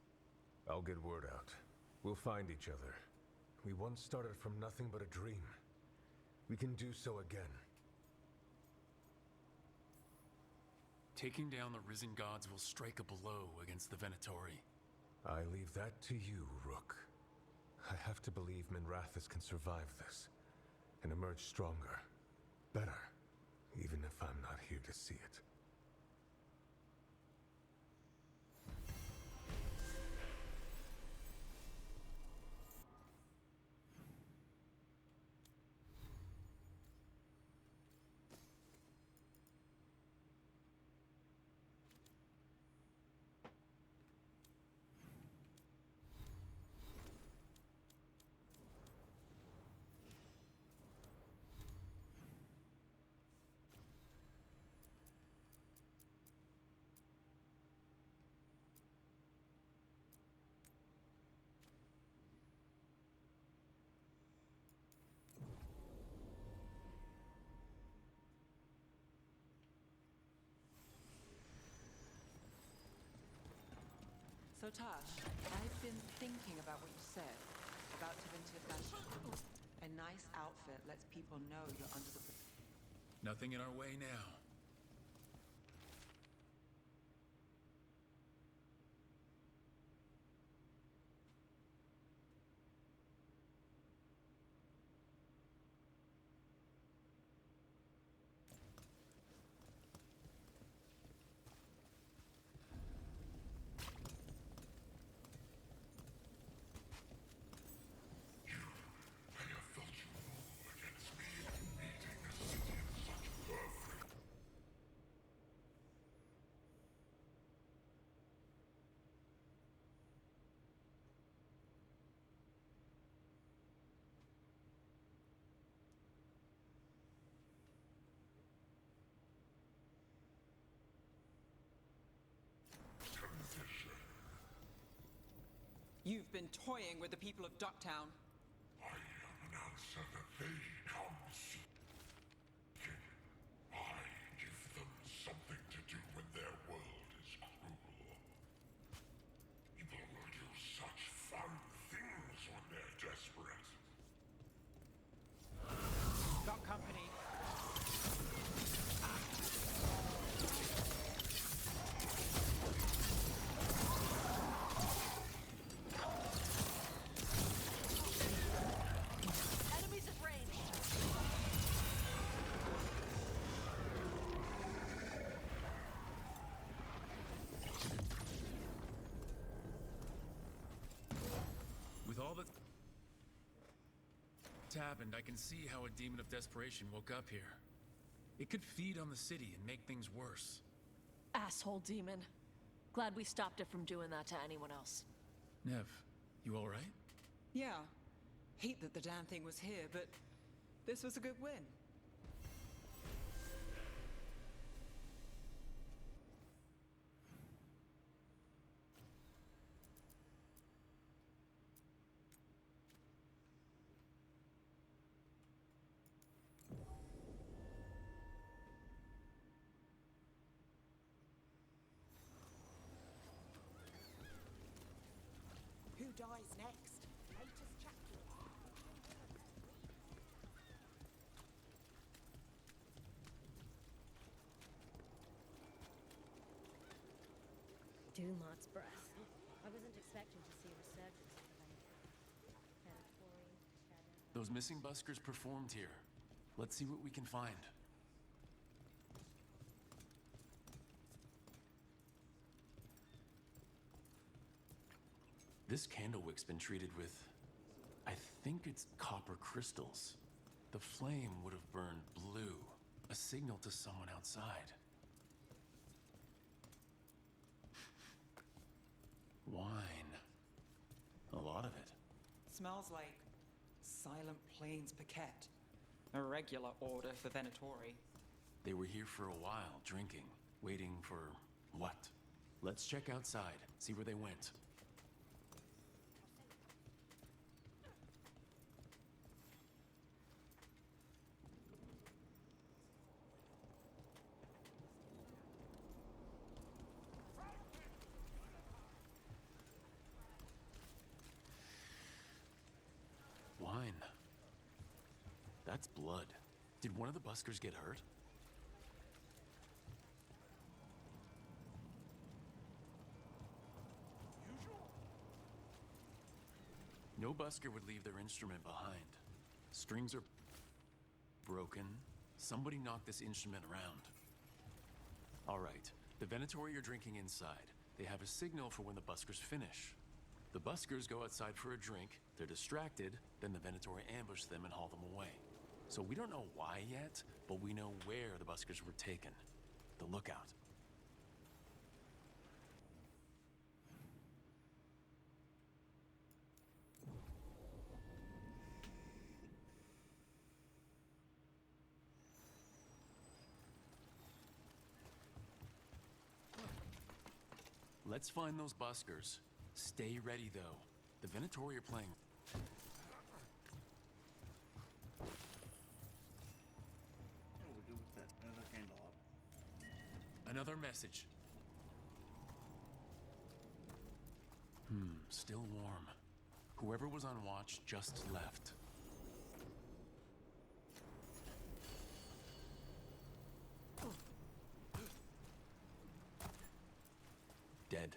I'll get word out. We'll find each other. We once started from nothing but a dream. We can do so again. Taking down the Risen Gods will strike a blow against the Venatori. I leave that to you, Rook. I have to believe Minrathous can survive this, and emerge stronger. Better, even if I'm not here to see it. So Tash, I've been thinking about what you said about Tevinter fashion. A nice outfit lets people know you're under the... Nothing in our way now. You've been toying with the people of Ducktown. I am an answer that they come seeking. I give them something to do when their world is cruel. People will do such fun things when they're desperate. Duck Company. Enemies at range. With all that's happened, I can see how a demon of desperation woke up here. It could feed on the city and make things worse. Asshole demon. Glad we stopped it from doing that to anyone else. Nev, you alright? Yeah. Hate that the damn thing was here, but this was a good win. Dumart's breath. I wasn't expecting to see a resurgence of the Venatori, Shadow. Those missing buskers performed here. Let's see what we can find. This candlewick's been treated with, I think it's copper crystals. The flame would have burned blue, a signal to someone outside. Wine. A lot of it. Smells like Silent Plains Paquette. A regular order for Venatori. They were here for a while, drinking, waiting for what? Let's check outside, see where they went. Wine. That's blood. Did one of the buskers get hurt? No busker would leave their instrument behind. Strings are broken. Somebody knocked this instrument around. All right, the Venatori are drinking inside. They have a signal for when the buskers finish. The buskers go outside for a drink, they're distracted, then the Venatori ambush them and haul them away. So we don't know why yet, but we know where the buskers were taken. The lookout. Let's find those buskers. Stay ready, though. The Venatori are playing. What do we do with that other candle up? Another message. Still warm. Whoever was on watch just left. Dead.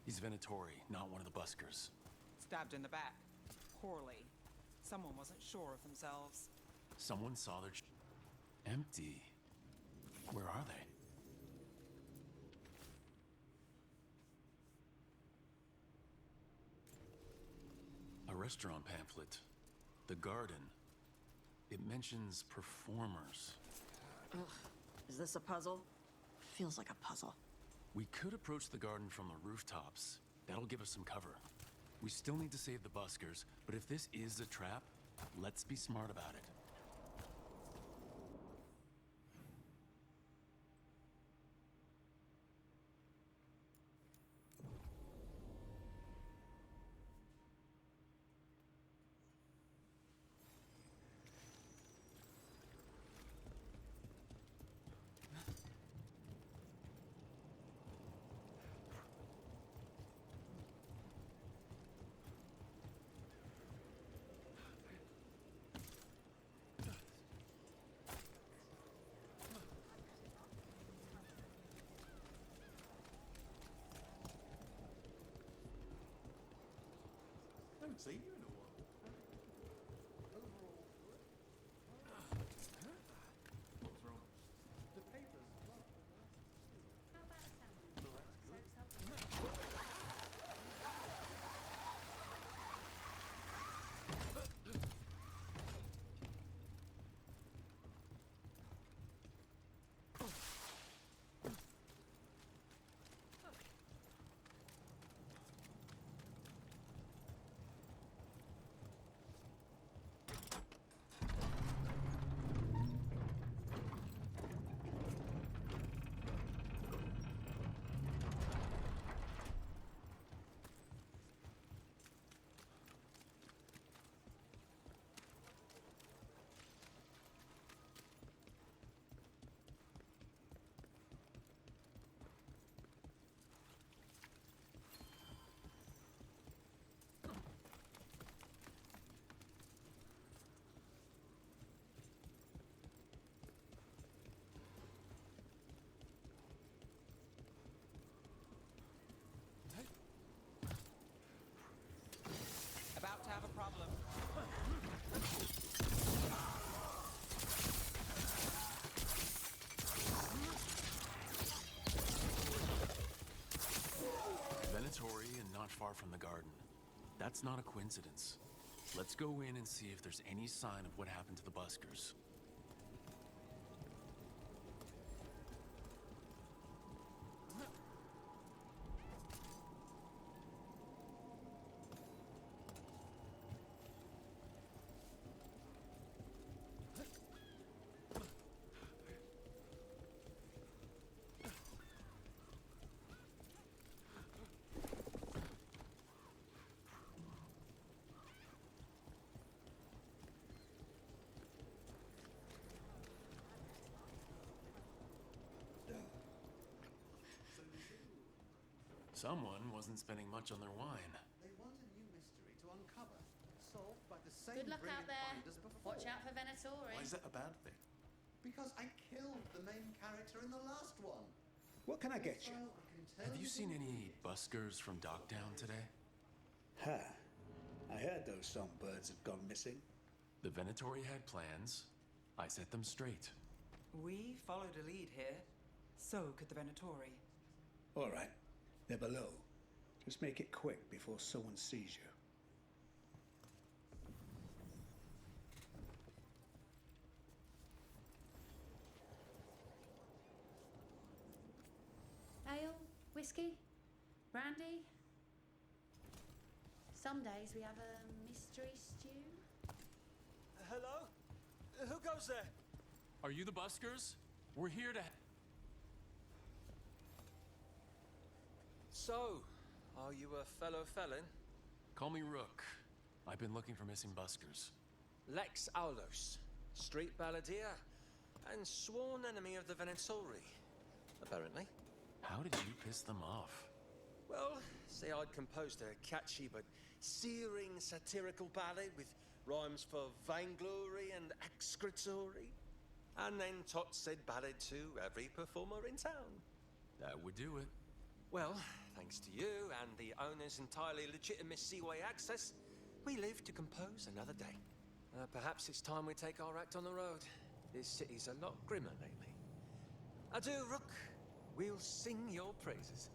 He's Venatori, not one of the buskers. Stabbed in the back. Poorly. Someone wasn't sure of themselves. Someone saw their empty. Where are they? A restaurant pamphlet. The garden. It mentions performers. Ugh. Is this a puzzle? Feels like a puzzle. We could approach the garden from the rooftops. That'll give us some cover. We still need to save the buskers, but if this is a trap, let's be smart about it. I haven't seen you in a while. What's wrong? The papers. That's not a coincidence. Let's go in and see if there's any sign of what happened to the buskers. Someone wasn't spending much on their wine. They want a new mystery to uncover, solved by the same Good luck out brilliant there. finders before. Watch out for Venatori. Why is that a bad thing? Because I killed the main character in the last one. What can I get you? So I can tell Have you seen any buskers from Docktown today? Huh. I heard those songbirds had gone missing. The Venatori had plans. I set them straight. We followed a lead here. So could the Venatori. All right. They're below. Just make it quick before someone sees you. Ale, whiskey, brandy. Some days we have a mystery stew. Hello? Who goes there? Are you the buskers? We're here to... So, are you a fellow felon? Call me Rook. I've been looking for missing buskers. Lex Aulos, street balladeer, and sworn enemy of the Venatori, apparently. How did you piss them off? Well, say I'd composed a catchy but searing satirical ballad with rhymes for vainglory and excretory, and then taught said ballad to every performer in town. That would do it. Well, thanks to you and the owner's entirely legitimate seaway access, we live to compose another day. Perhaps it's time we take our act on the road. This city's a lot grimmer lately. Adieu, Rook. We'll sing your praises.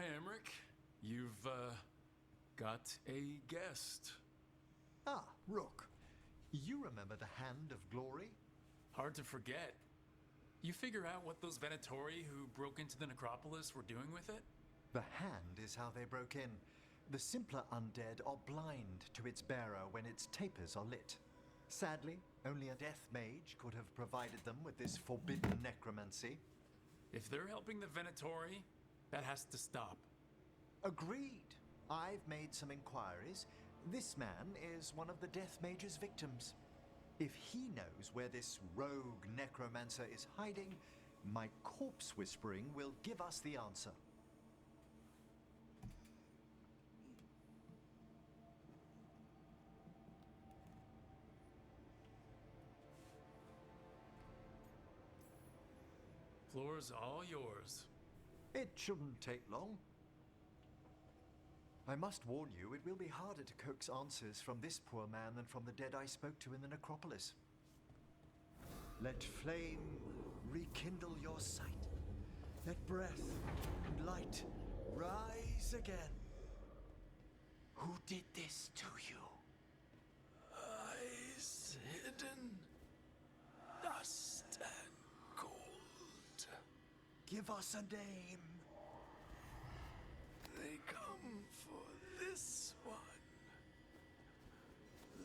Emmerich. You've, got a guest. Ah, Rook. You remember the Hand of Glory? Hard to forget. You figure out what those Venatori who broke into the necropolis were doing with it? The Hand is how they broke in. The simpler undead are blind to its bearer when its tapers are lit. Sadly, only a death mage could have provided them with this forbidden necromancy. If they're helping the Venatori, that has to stop. Agreed. I've made some inquiries. This man is one of the death mage's victims. If he knows where this rogue necromancer is hiding, my corpse whispering will give us the answer. Floor's all yours. It shouldn't take long. I must warn you, it will be harder to coax answers from this poor man than from the dead I spoke to in the necropolis. Let flame rekindle your sight. Let breath and light rise again. Who did this to you? Eyes hidden, dust and gold. Give us a name. They come for this one.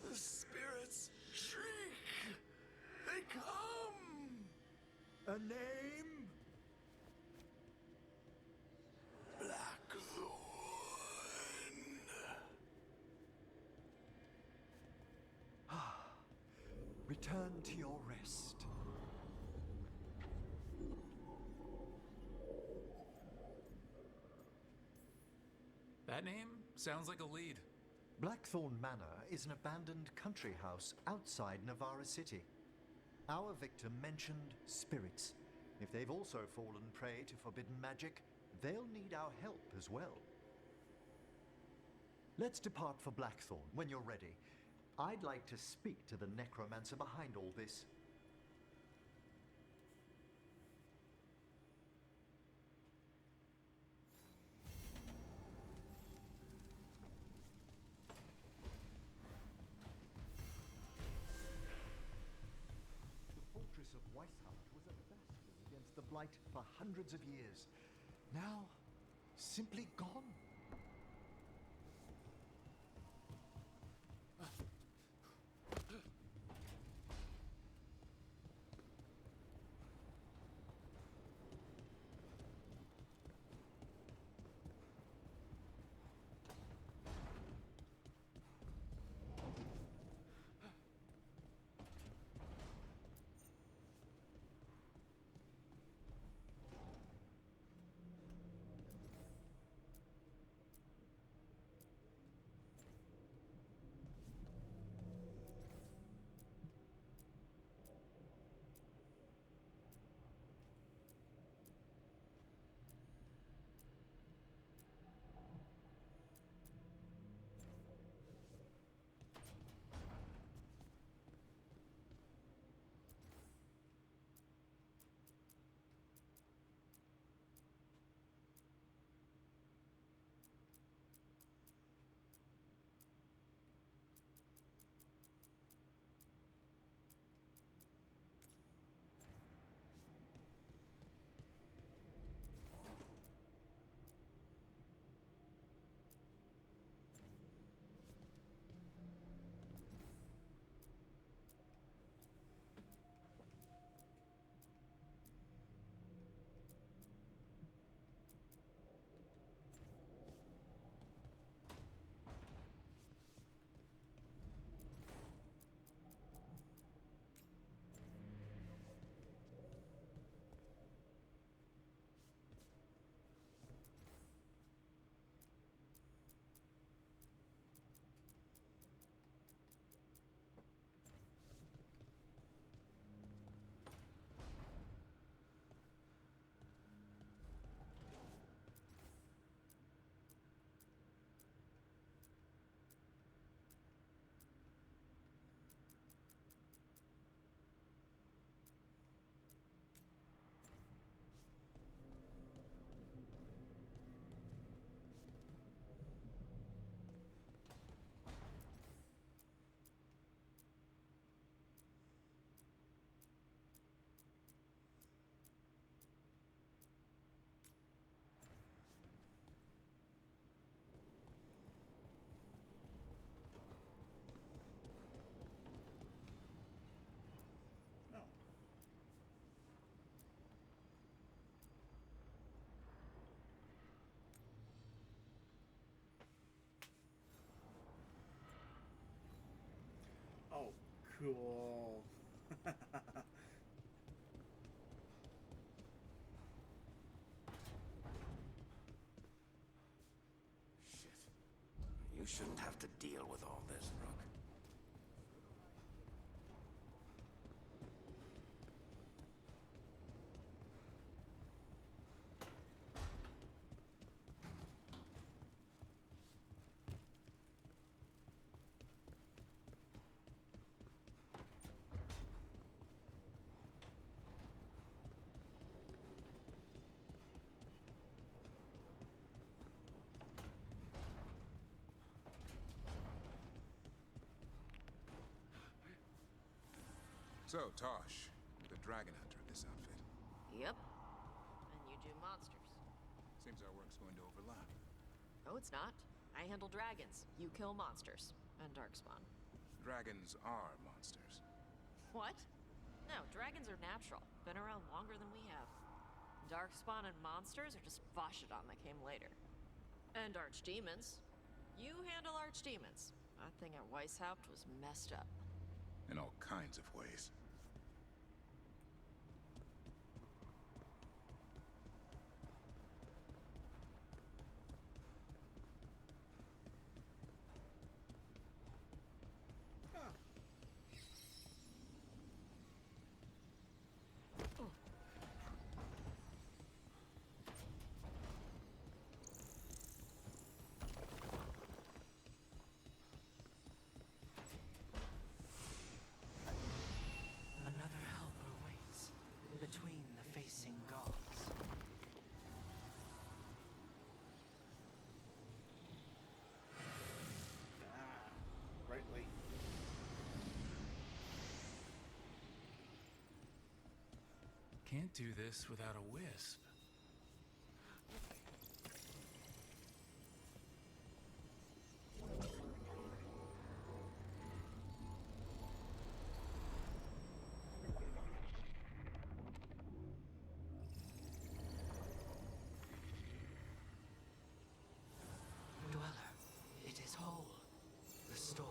The spirits shriek. They come. A name? Blackthorn. Return to your rest. That name sounds like a lead. Blackthorn Manor is an abandoned country house outside Navarra City. Our victim mentioned spirits. If they've also fallen prey to forbidden magic, they'll need our help as well. Let's depart for Blackthorn when you're ready. I'd like to speak to the necromancer behind all this. Fortress of Weishaupt was a bastion against the Blight for hundreds of years. Now, simply gone. Cool. Shit. You shouldn't have to deal with all this, Rook. So, Tosh, the dragon hunter in this outfit. Yep. And you do monsters. Seems our work's going to overlap. No, it's not. I handle dragons. You kill monsters. And darkspawn. Dragons are monsters. What? No, dragons are natural. Been around longer than we have. Darkspawn and monsters are just Vashidon that came later. And archdemons. You handle archdemons. That thing at Weishaupt was messed up. In all kinds of ways. Another helper waits between the facing gods. Rightly. Can't do this without a wisp. Dweller, it is whole, restored.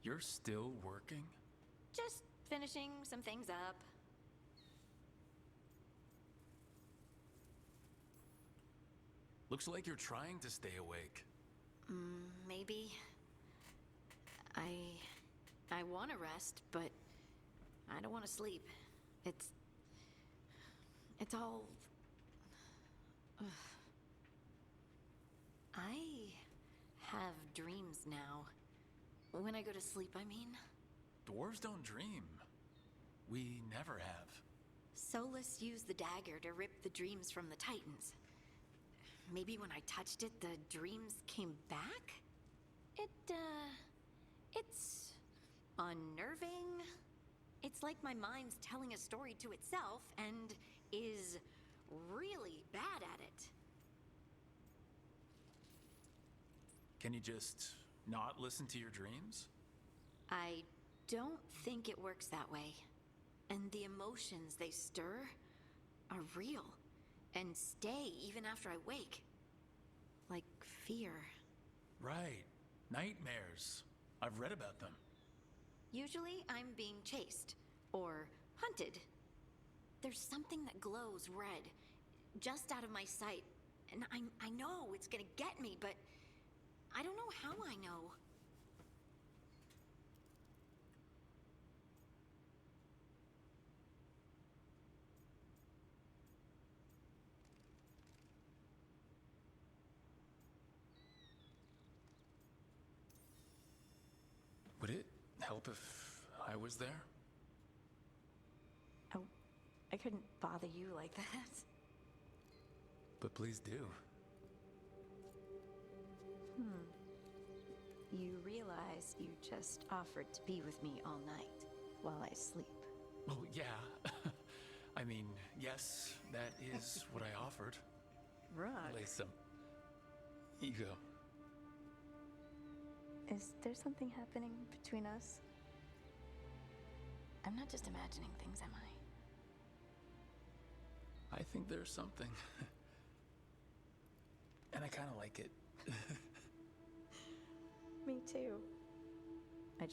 You're still working? Just finishing some things up. Looks like you're trying to stay awake. Maybe. I want to rest, but I don't want to sleep. It's all... Ugh. I have dreams now. When I go to sleep, I mean. Dwarves don't dream. We never have. Solus used the dagger to rip the dreams from the Titans. Maybe when I touched it, the dreams came back? It's unnerving. It's like my mind's telling a story to itself and is really bad at it. Can you just not listen to your dreams? I don't think it works that way. And the emotions they stir are real and stay even after I wake. Like fear. Right. Nightmares. I've read about them. Usually I'm being chased or hunted. There's something that glows red just out of my sight. And I know it's gonna get me, but I don't know how I know. Would it help if I was there? Oh, I couldn't bother you like that. But please do. You realize you just offered to be with me all night while I sleep. Well, yeah. I mean, yes, that is what I offered. Right. Latham. You go. Is there something happening between us? I'm not just imagining things, am I? I think there's something. And I kind of like it. Me too. I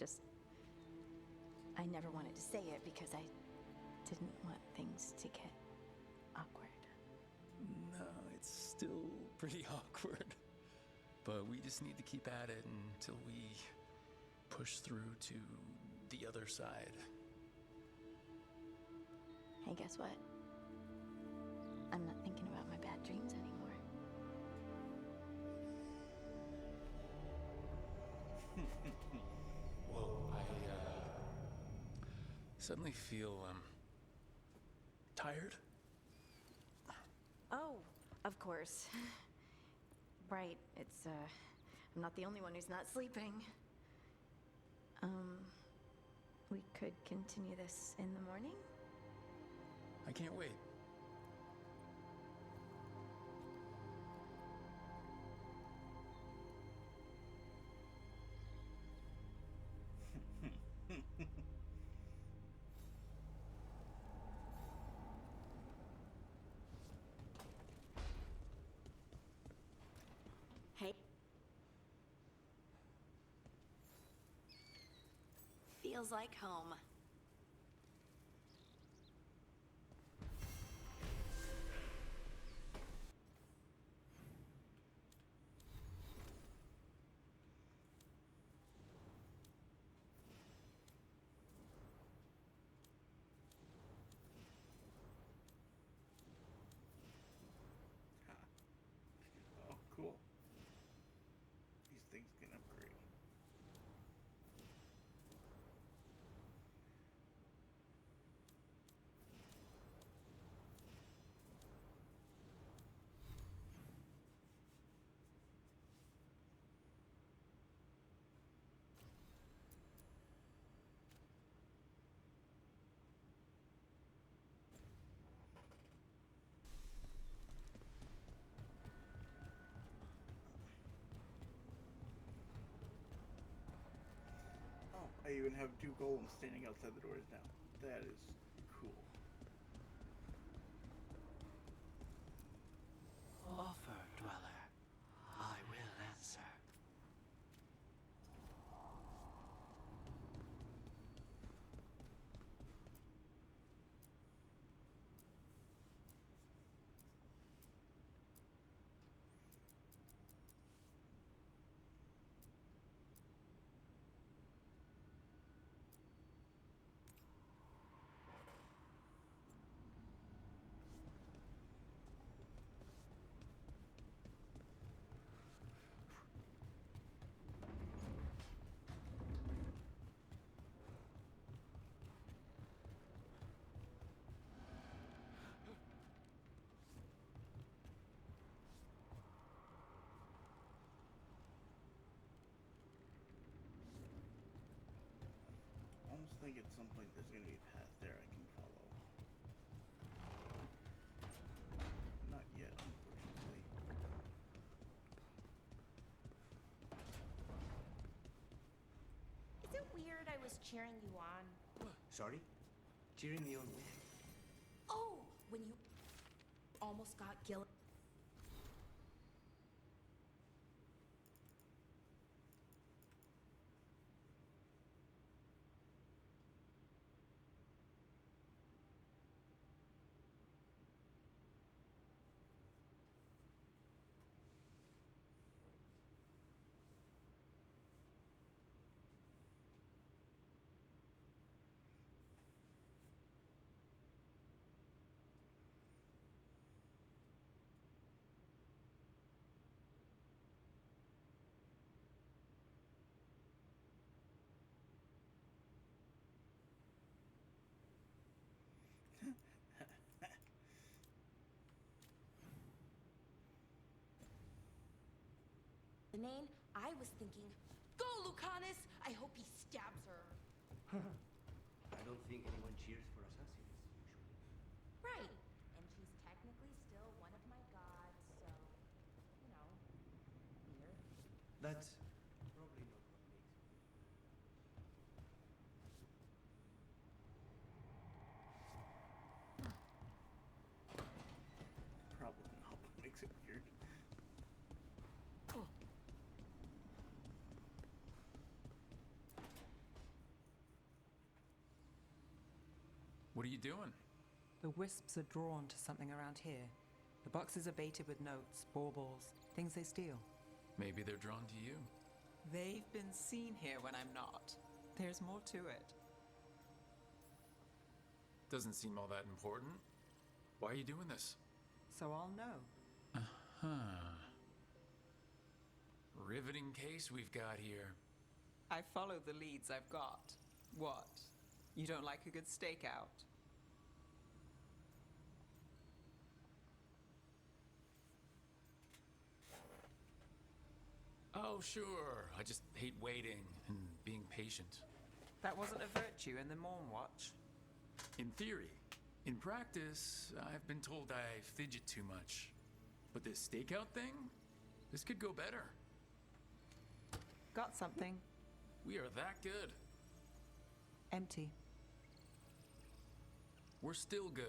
never wanted to say it because I didn't want things to get awkward. No, it's still pretty awkward. But we just need to keep at it until we push through to the other side. Hey, guess what? I'm not thinking about my bad dreams anymore. Well, I suddenly feel tired. Oh, of course. Right, it's I'm not the only one who's not sleeping. We could continue this in the morning? I can't wait. Hey. Feels like home. Oh, cool. These things can upgrade. Oh, I even have 2 golems standing outside the doors now. That is cool. Offer, dweller. I will answer. think at some point there's gonna be a path there I can follow. Not yet, unfortunately. Is it weird I was cheering you on? Sorry? Cheering me on when? Oh, when you almost got Gil. The name, I was thinking, go Lucanus! I hope he stabs her. I don't think anyone cheers for assassins, usually. Right. And she's technically still one of my gods, so, you know, weird. That's probably not what makes it. Probably not what makes it weird. What are you doing? The wisps are drawn to something around here. The boxes are baited with notes, baubles, things they steal. Maybe they're drawn to you. They've been seen here when I'm not. There's more to it. Doesn't seem all that important. Why are you doing this? So I'll know. Uh-huh. Riveting case we've got here. I follow the leads I've got. What? You don't like a good stakeout? Oh, sure. I just hate waiting and being patient. That wasn't a virtue in the Morn Watch. In theory. In practice, I've been told I fidget too much. But this stakeout thing? This could go better. Got something? We are that good. Empty. We're still good.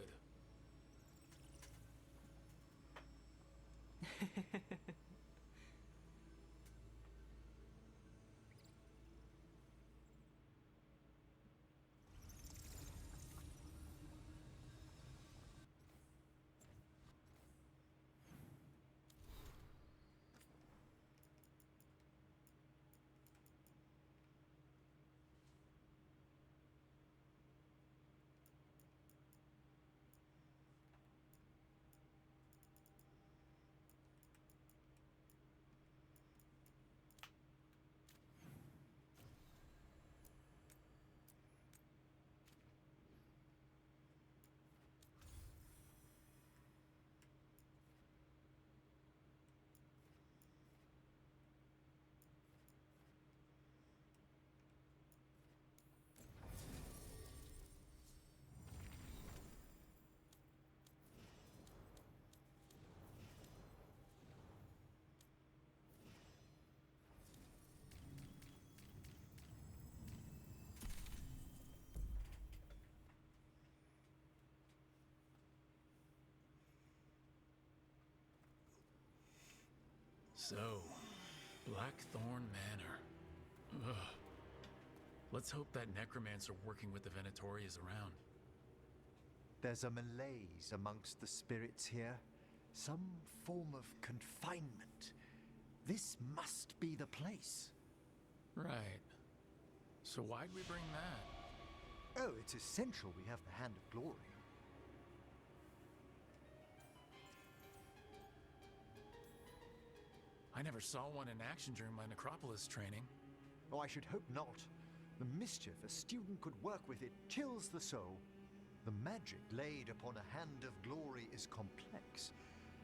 So, Blackthorn Manor. Ugh. Let's hope that necromancer working with the Venatori is around. There's a malaise amongst the spirits here. Some form of confinement. This must be the place. Right. So why'd we bring that? Oh, it's essential we have the Hand of Glory. I never saw one in action during my Necropolis training. Oh, I should hope not. The mischief a student could work with it chills the soul. The magic laid upon a Hand of Glory is complex.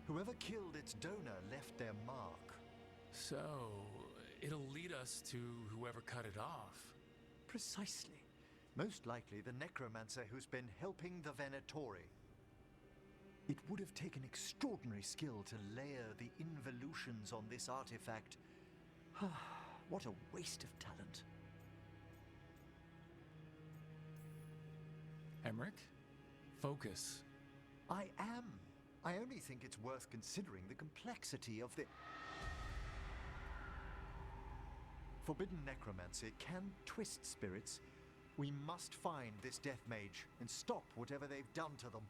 Whoever killed its donor left their mark. So, it'll lead us to whoever cut it off. Precisely. Most likely the necromancer who's been helping the Venatori. It would have taken extraordinary skill to layer the involutions on this artifact. What a waste of talent. Emmerich? Focus. I am. I only think it's worth considering the complexity of the... Forbidden necromancy can twist spirits. We must find this death mage and stop whatever they've done to them.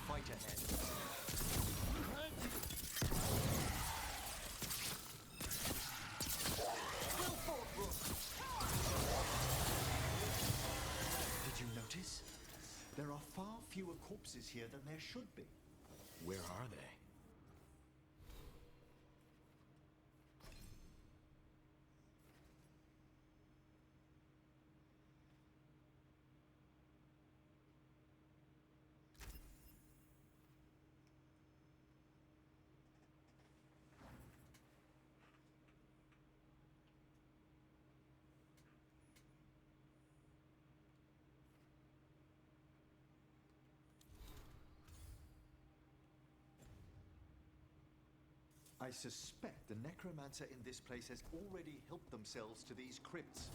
Fight ahead. Did you notice? There are far fewer corpses here than there should be. Where are they? I suspect the necromancer in this place has already helped themselves to these crypts.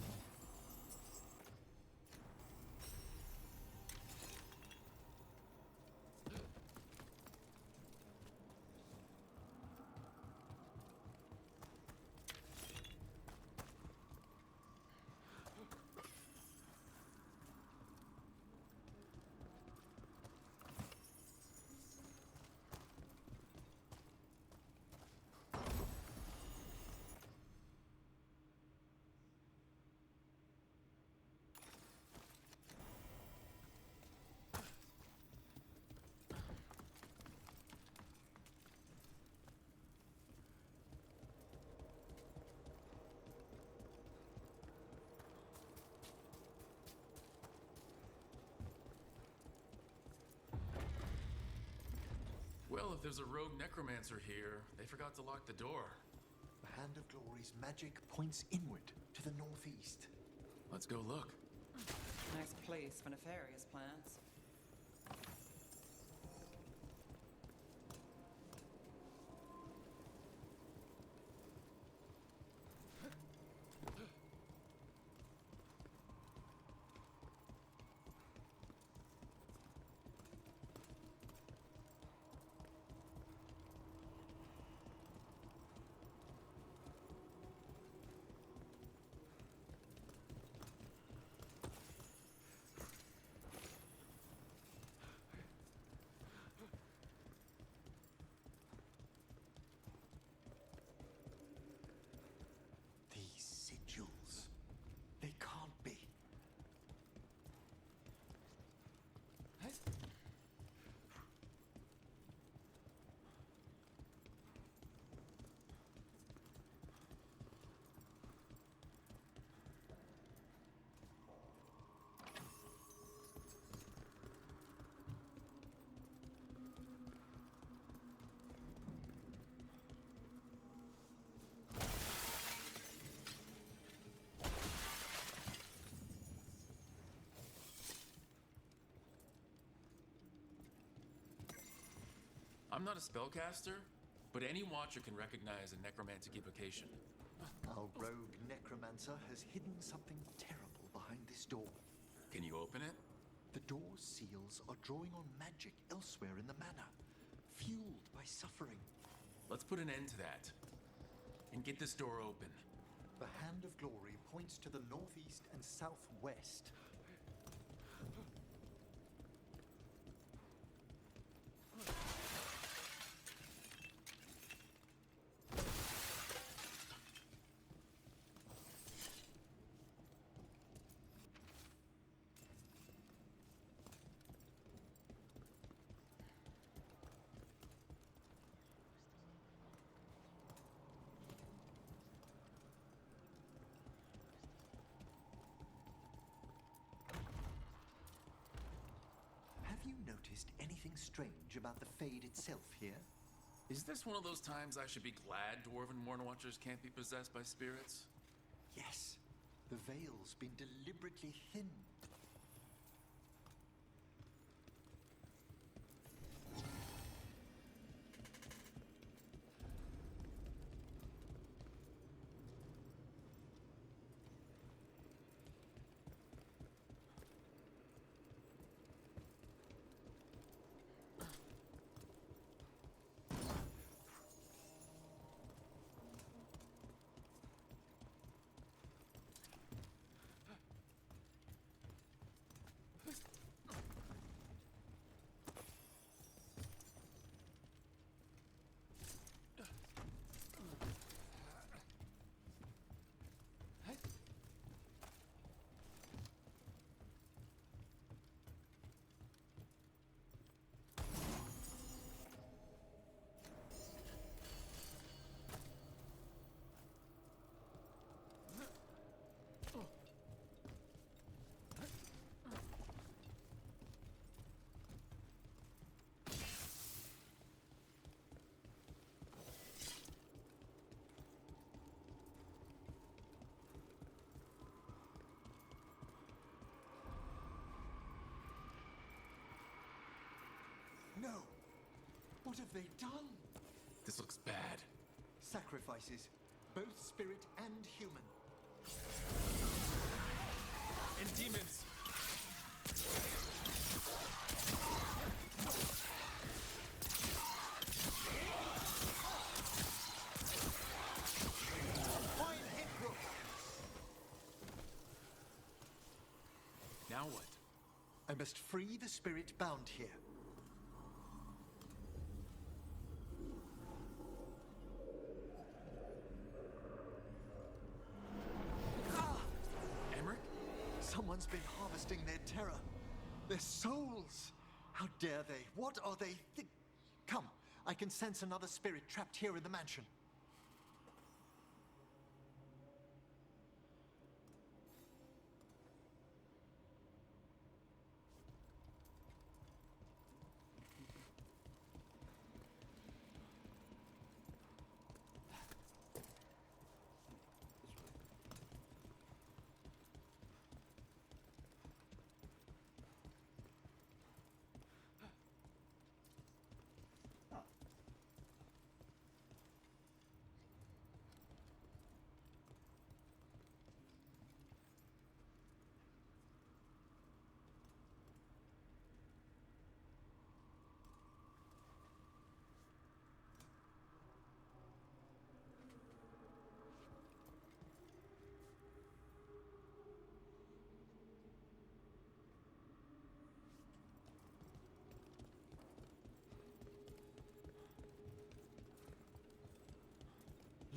Well, if there's a rogue necromancer here, they forgot to lock the door. The Hand of Glory's magic points inward to the northeast. Let's go look. Nice place for nefarious plans. I'm not a spellcaster, but any watcher can recognize a necromantic evocation. Our rogue necromancer has hidden something terrible behind this door. Can you open it? The door's seals are drawing on magic elsewhere in the manor, fueled by suffering. Let's put an end to that and get this door open. The Hand of Glory points to the northeast and southwest. Have you noticed anything strange about the Fade itself here? Is this one of those times I should be glad Dwarven Mournwatchers can't be possessed by spirits? Yes. The veil's been deliberately thinned. No! What have they done? This looks bad. Sacrifices, both spirit and human. And demons! Fine hit, Rook! Now what? I must free the spirit bound here. Someone's been harvesting their terror. Their souls. How dare they? What are they Come, I can sense another spirit trapped here in the mansion.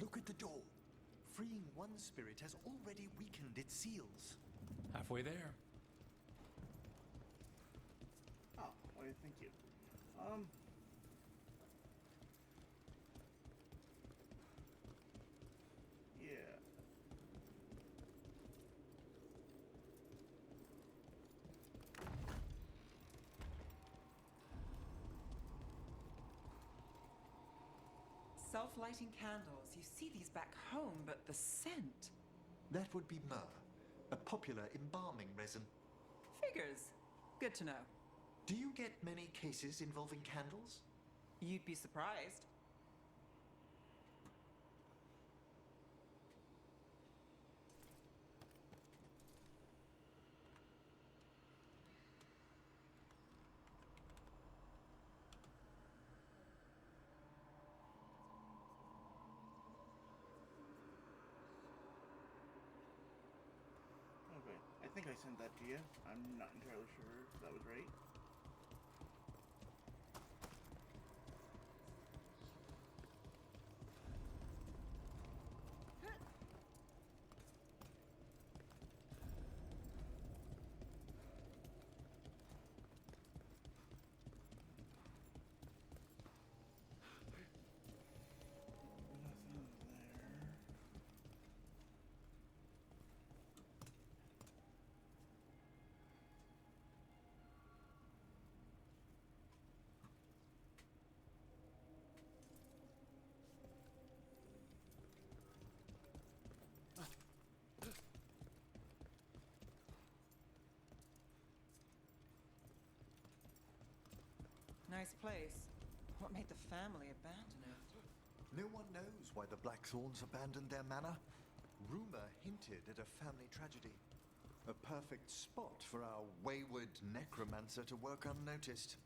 Look at the door. Freeing one spirit has already weakened its seals. Halfway there. Oh, why, thank you. Yeah. Self-lighting candles. You see these back home, but the scent. That would be myrrh, a popular embalming resin. Figures. Good to know. Do you get many cases involving candles? You'd be surprised. Okay, I think I sent that to you. I'm not entirely sure if that was right. Nice place. What made the family abandon it? No one knows why the Blackthorns abandoned their manor. Rumor hinted at a family tragedy. A perfect spot for our wayward necromancer to work unnoticed.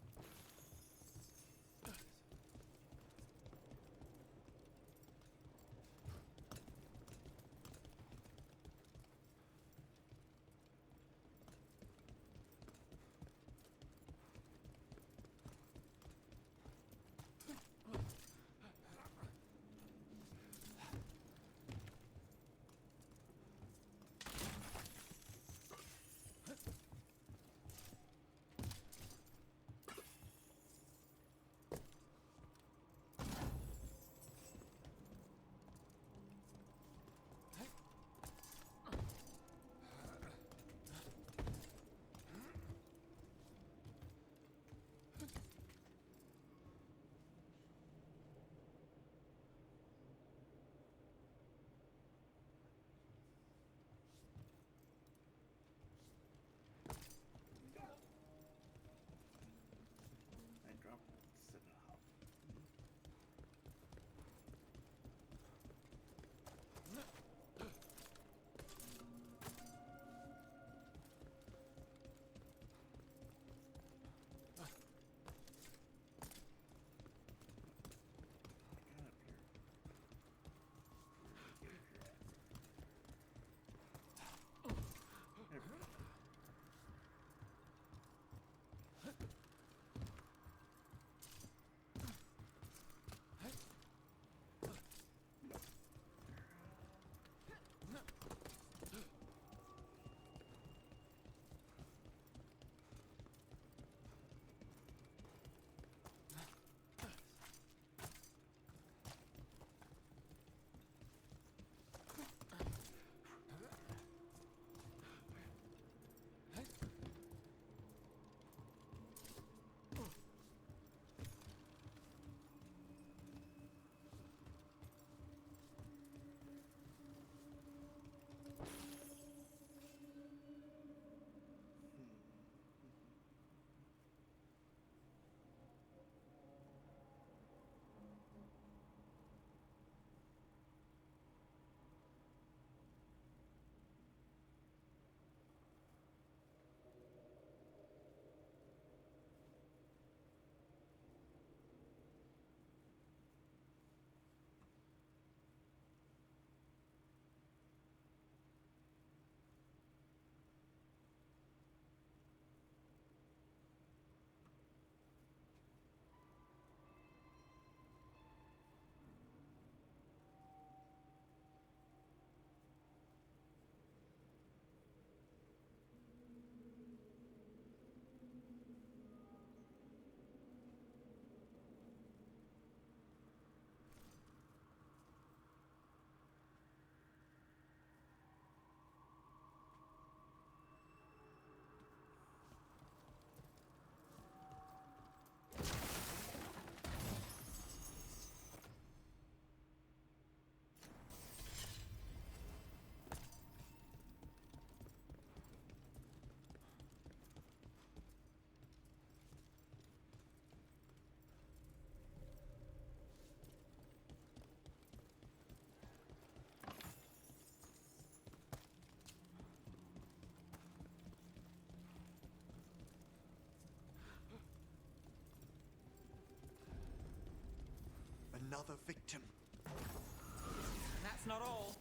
another victim. And that's not all.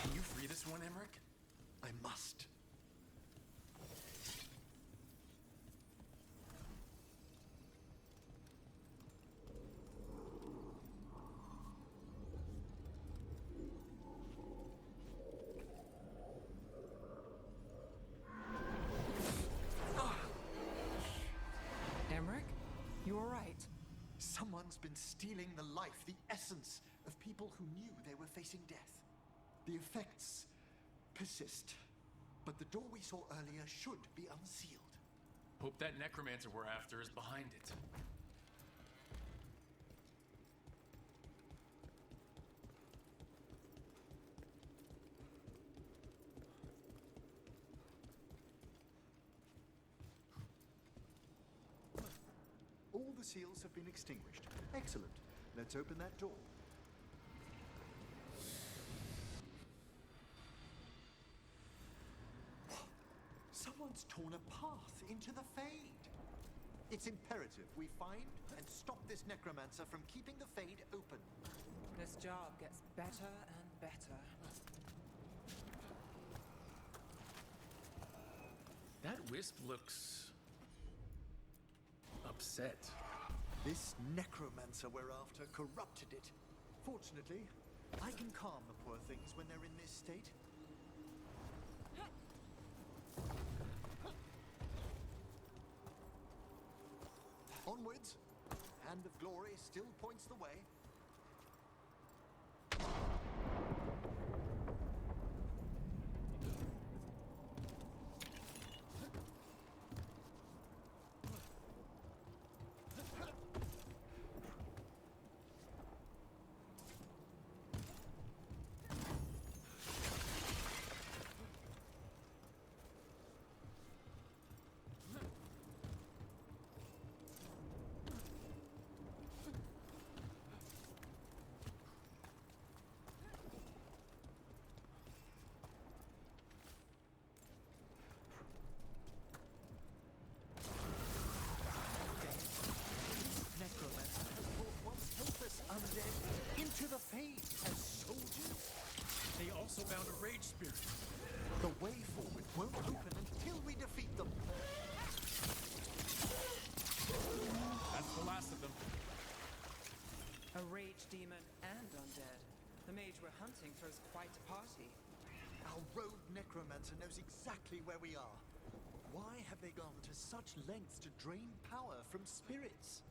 Can you free this one, Emmerich? I must. Emmerich, you all right? Someone's been stealing the life, the essence of people who knew they were facing death. The effects persist, but the door we saw earlier should be unsealed. Hope that necromancer we're after is behind it. All the seals have been extinguished. Excellent. Let's open that door. Someone's torn a path into the Fade. It's imperative we find and stop this necromancer from keeping the Fade open. This job gets better and better. That wisp looks upset. This necromancer we're after corrupted it. Fortunately, I can calm the poor things when they're in this state. Onwards. Hand of Glory still points the way. Into the Fade as soldiers? They also bound a rage spirit. The way forward won't open until we defeat them. That's the last of them. A rage demon and undead. The mage we're hunting throws quite a party. Our rogue necromancer knows exactly where we are. Why have they gone to such lengths to drain power from spirits?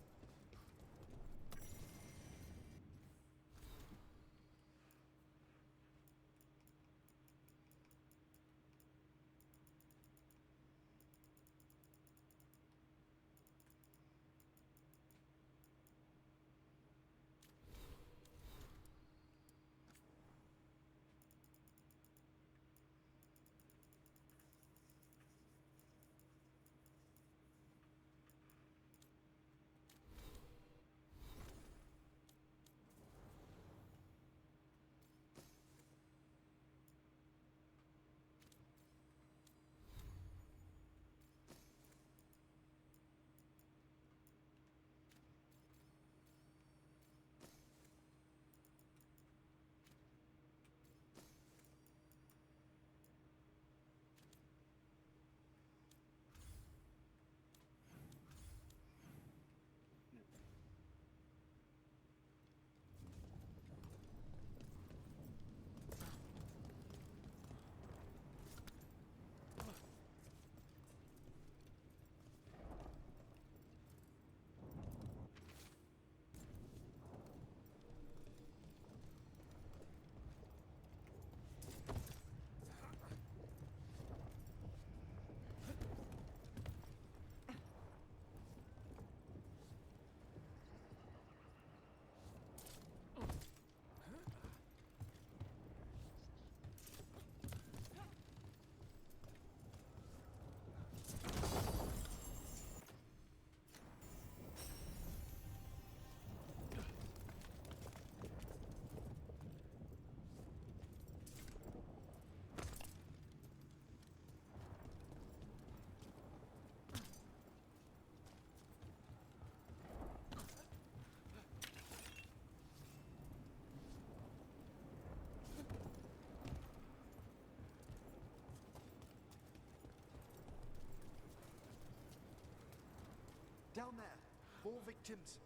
Down there. More victims.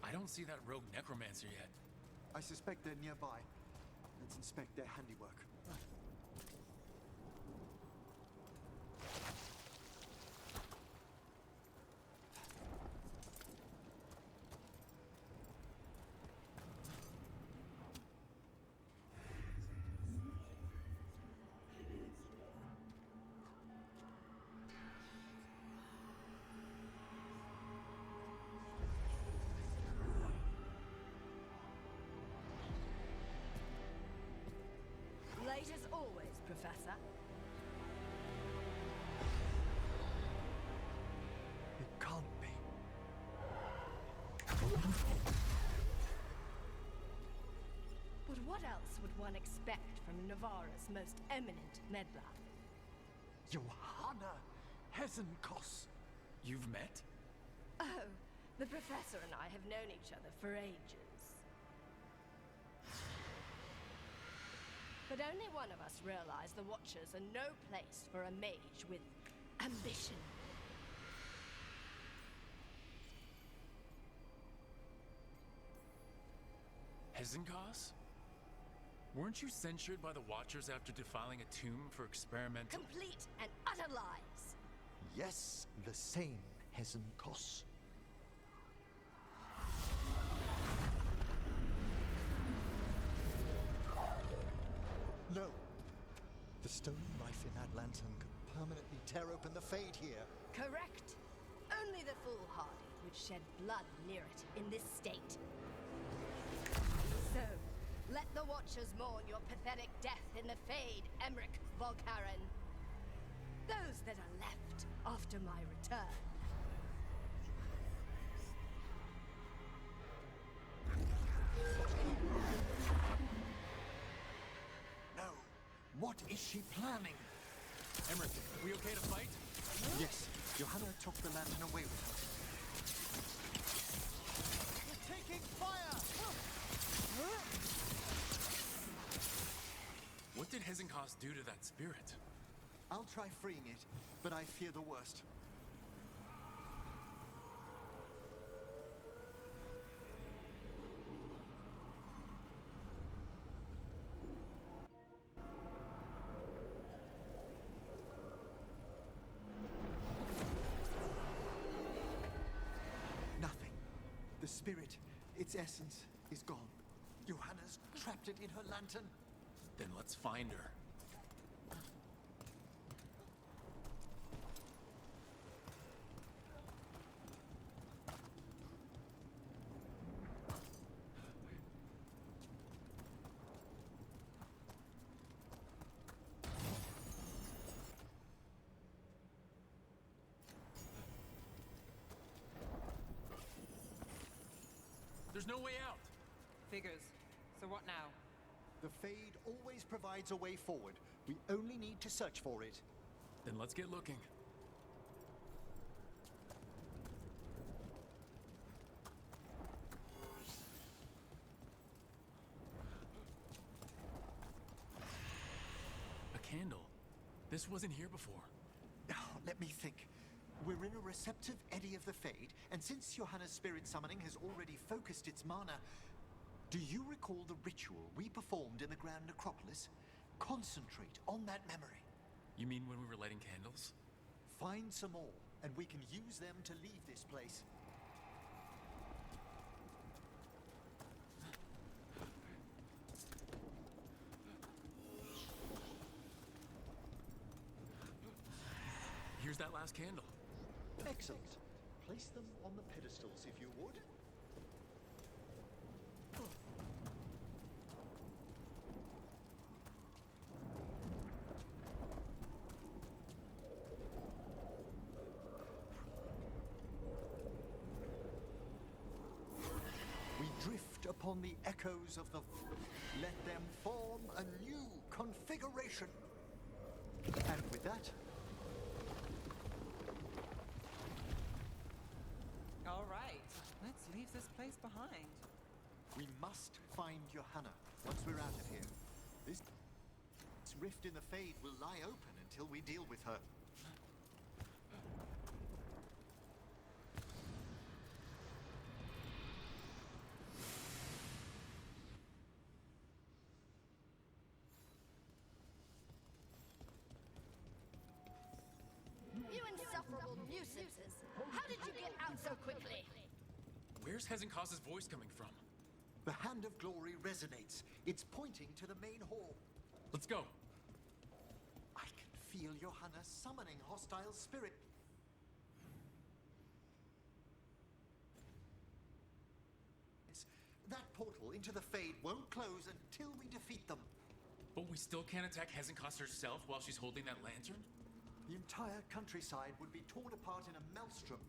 I don't see that rogue necromancer yet. I suspect they're nearby. Let's inspect their handiwork. Late as always, Professor. It can't be. But what else would one expect from Navarra's most eminent meddler? Johanna Hesenkos. You've met? Oh, the Professor and I have known each other for ages. But only one of us realized the Watchers are no place for a mage with ambition. Hesenkos? Weren't you censured by the Watchers after defiling a tomb for experimental? Complete and utter lies. Yes, the same Hesenkos. No. The stolen knife in that lantern could permanently tear open the Fade here. Correct. Only the foolhardy would shed blood near it in this state. So, let the Watchers mourn your pathetic death in the Fade, Emmerich Volkaren. Those that are left after my return. No. What is she planning? Emmerich, we okay to fight? Yes. Johanna took the lantern away with her. We're taking fire! What did Hesenkos do to that spirit? I'll try freeing it, but I fear the worst. Nothing. The spirit, its essence, is gone. Johanna's trapped it in her lantern. Then let's find her. There's no way out. Figures. So what now? The Fade always provides a way forward. We only need to search for it. Then let's get looking. A candle. This wasn't here before. Now, let me think. We're in a receptive eddy of the Fade, and since Johanna's spirit summoning has already focused its mana, do you recall the ritual we performed in the Grand Necropolis? Concentrate on that memory. You mean when we were lighting candles? Find some more, and we can use them to leave this place. Here's that last candle. Excellent. Place them on the pedestals, if you would. We drift upon the echoes of the... Let them form a new configuration. And with that... All right. Let's leave this place behind. We must find Johanna once we're out of here. This rift in the Fade will lie open until we deal with her. nuisances! How did you get out so quickly? Where's Hezenkos's voice coming from? The Hand of Glory resonates. It's pointing to the main hall. Let's go. I can feel Johanna summoning hostile spirit. That portal into the Fade won't close until we defeat them. But we still can't attack Hezenkos herself while she's holding that lantern? The entire countryside would be torn apart in a maelstrom.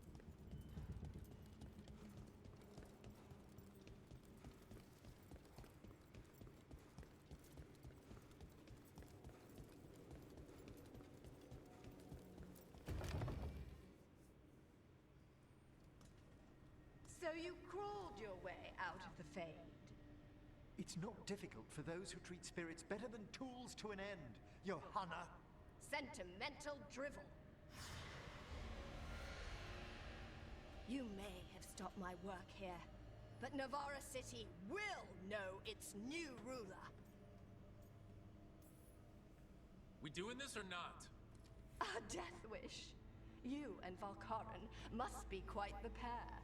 So you crawled your way out of the Fade? It's not difficult for those who treat spirits better than tools to an end, Johanna. Sentimental drivel. You may have stopped my work here, but Navarra City will know its new ruler. We doing this or not? A death wish. You and Valkaran must be quite the pair.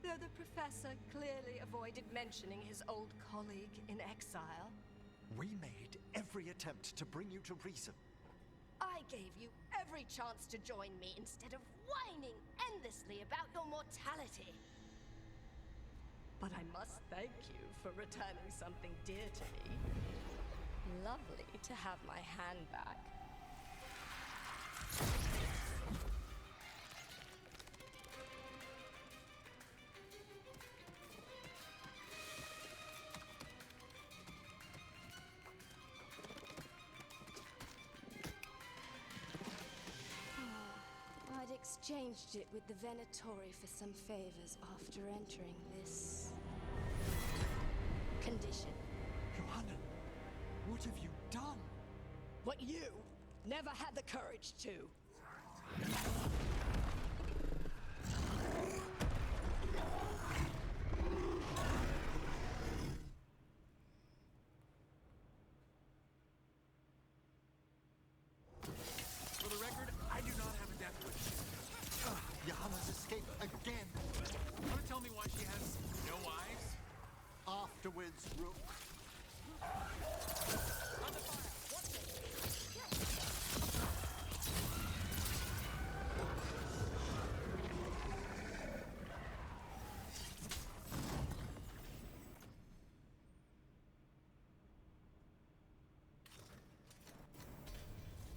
Though the professor clearly avoided mentioning his old colleague in exile. We made every attempt to bring you to reason. I gave you every chance to join me instead of whining endlessly about your mortality. But I must thank you for returning something dear to me. Lovely to have my hand back. I'd exchanged it with the Venatori for some favors after entering this condition. Johanna, what have you done? What you never had the courage to. For the record, I do not have a death wish. Johanna's escaped again. You want to tell me why she has no eyes? Afterwards, Rook.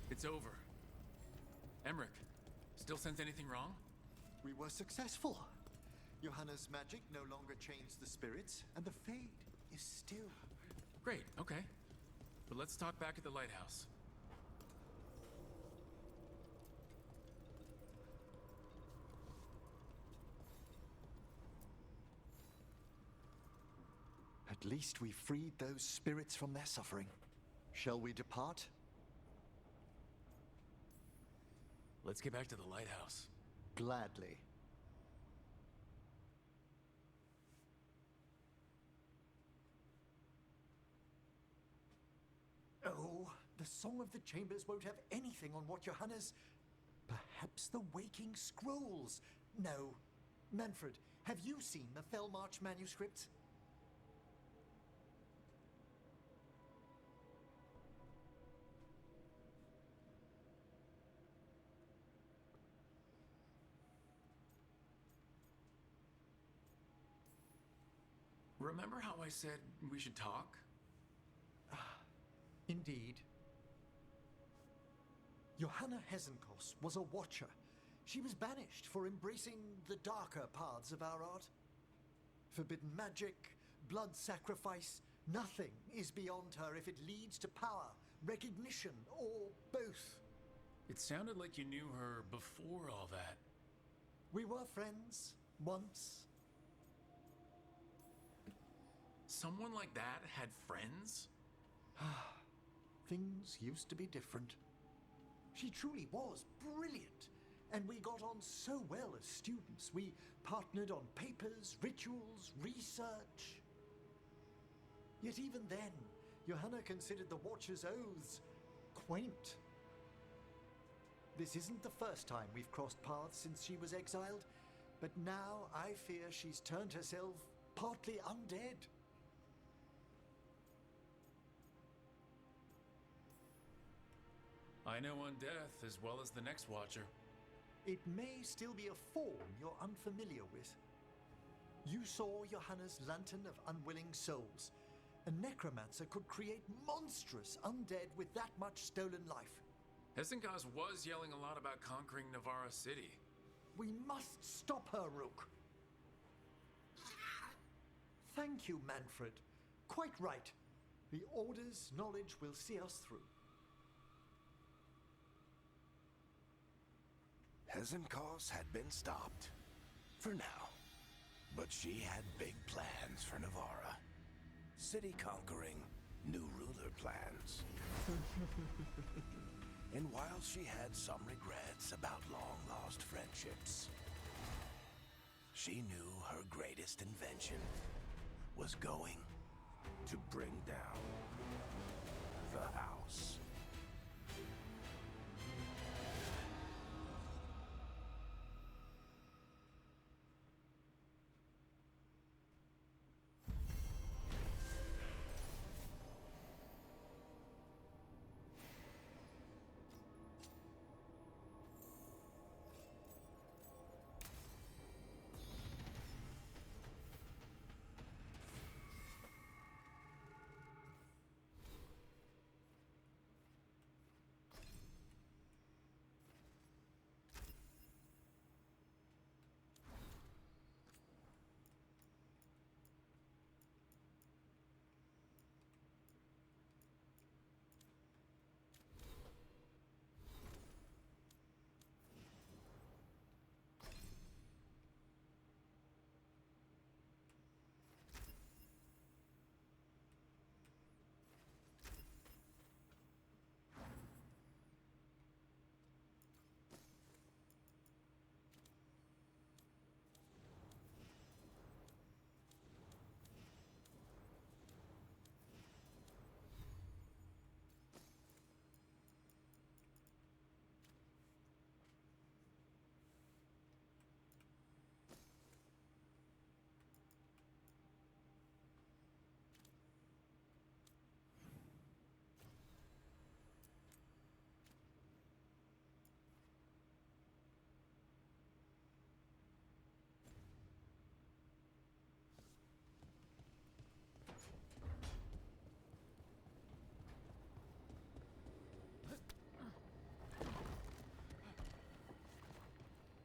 It's over. Emmerich, still sense anything wrong? We were successful. Johanna's magic no longer chains the spirits, and the Fade is still. Great, okay. But let's talk back at the lighthouse. At least we freed those spirits from their suffering. Shall we depart? Let's get back to the lighthouse. Gladly. Oh, the Song of the Chambers won't have anything on what Johanna's... Perhaps the Waking Scrolls? No. Manfred, have you seen the Fellmarch manuscripts? Remember how I said we should talk? Indeed. Johanna Hezenkos was a watcher. She was banished for embracing the darker paths of our art. Forbidden magic, blood sacrifice, nothing is beyond her if it leads to power, recognition, or both. It sounded like you knew her before all that. We were friends, once. Someone like that had friends? Things used to be different. She truly was brilliant, and we got on so well as students. We partnered on papers, rituals, research. Yet even then, Johanna considered the Watcher's oaths quaint. This isn't the first time we've crossed paths since she was exiled, but now I fear she's turned herself partly undead. I know Undeath as well as the next Watcher. It may still be a form you're unfamiliar with. You saw Johanna's Lantern of Unwilling Souls. A necromancer could create monstrous undead with that much stolen life. Hessenkaz was yelling a lot about conquering Navarra City. We must stop her, Rook. Thank you, Manfred. Quite right. The Order's knowledge will see us through. Hessenkos had been stopped. For now. But she had big plans for Navarra. City conquering, new ruler plans. And while she had some regrets about long-lost friendships, she knew her greatest invention was going to bring down the house.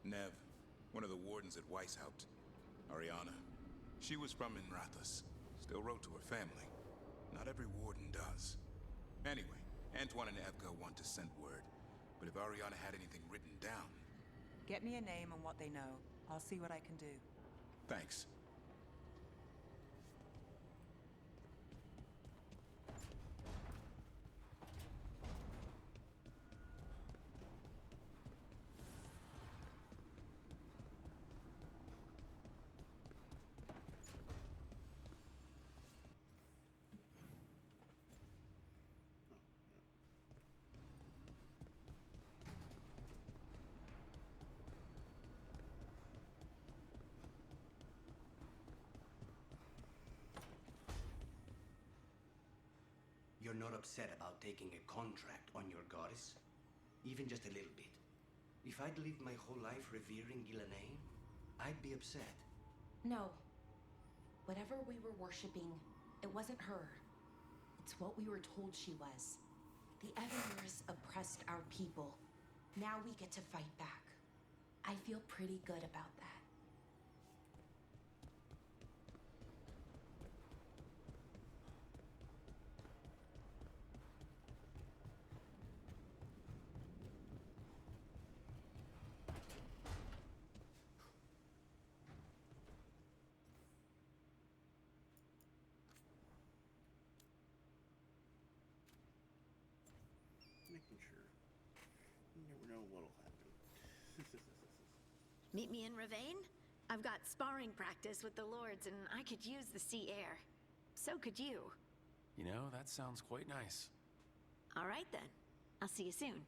Nev, one of the wardens at Weishaupt. Ariana. She was from Minrathous. Still wrote to her family. Not every warden does. Anyway, Antoine and Evka want to send word. But if Ariana had anything written down... Get me a name and what they know. I'll see what I can do. Thanks. You're not upset about taking a contract on your goddess? Even just a little bit. If I'd lived my whole life revering Ghilanane, I'd be upset. No. Whatever we were worshipping, it wasn't her. It's what we were told she was. The Evers oppressed our people. Now we get to fight back. I feel pretty good about that. Making sure. You never know what'll happen. Meet me in Ravane? I've got sparring practice with the lords, and I could use the sea air. So could you. You know, that sounds quite nice. All right then. I'll see you soon.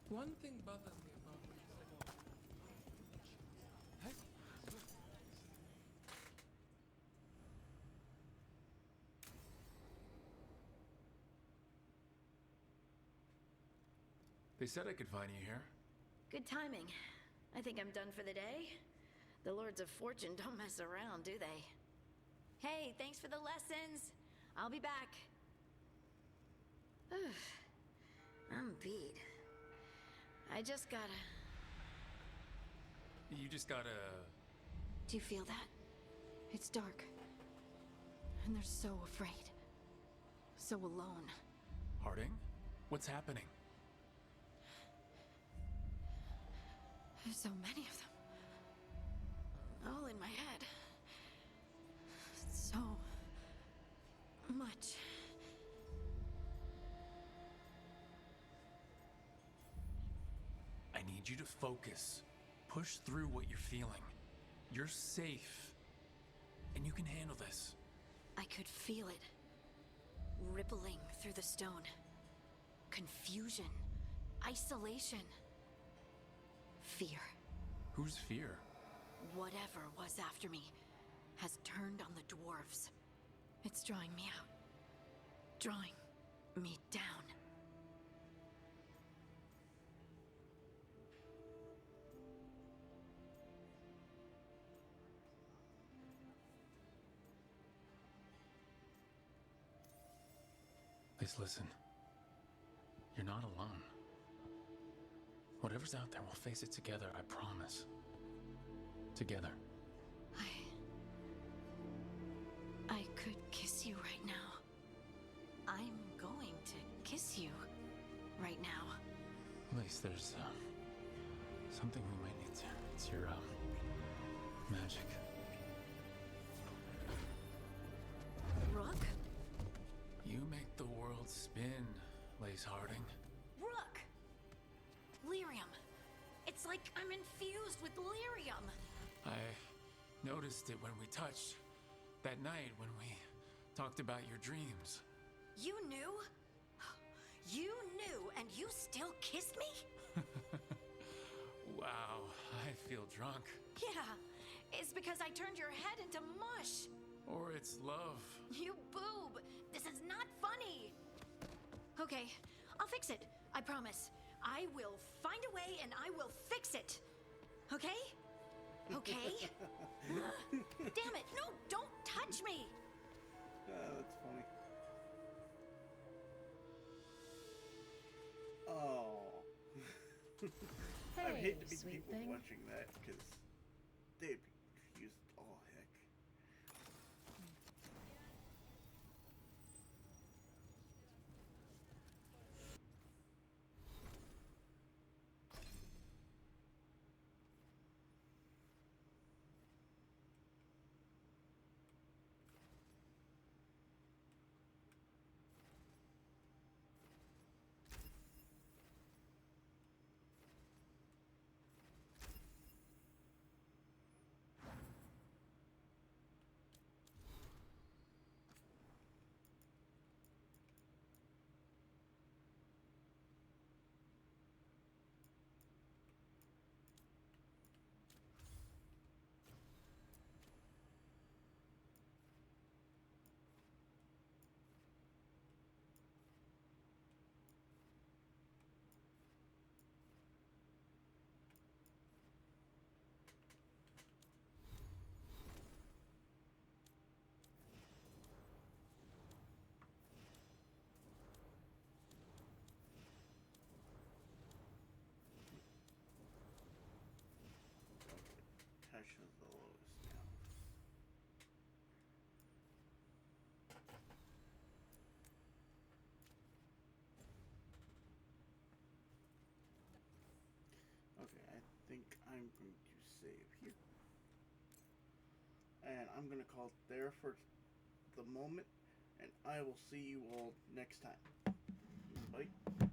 One thing bothers me about what you said. Hey. They said I could find you here. Good timing. I think I'm done for the day. The Lords of Fortune don't mess around, do they? Hey, thanks for the lessons. I'll be back. I'm beat. I just gotta... You just gotta... Do you feel that? It's dark. And they're so afraid. So alone. Harding? What's happening? There's so many of them. All in my head. So much. I need you to focus. Push through what you're feeling. You're safe. And you can handle this. I could feel it. Rippling through the stone. Confusion. Isolation. Fear. Whose fear? Whatever was after me has turned on the dwarves. It's drawing me out. Drawing me down. Please listen. You're not alone. Whatever's out there, we'll face it together, I promise. Together. I could kiss you right now. I'm going to kiss you right now. At least there's, something we might need to... It's your, magic. Rook? You make the world spin, Lace Harding. Rook! Lyrium. It's like I'm infused with lyrium. I noticed it when we touched. That night when we talked about your dreams. You knew? You knew and you still kissed me? Wow, I feel drunk. Yeah, it's because I turned your head into mush. Or it's love. You boob! This is not funny! Okay, I'll fix it. I promise. I will find a way and I will fix it. Okay? Okay? Damn it! No, don't touch me! That's funny. Oh. I Hey, hate to be the sweet people thing. watching that because they'd be confused. Oh, heck. Touches the lowest now. Okay, I think I'm going to save here. And I'm going to call it there for the moment. And I will see you all next time. Bye.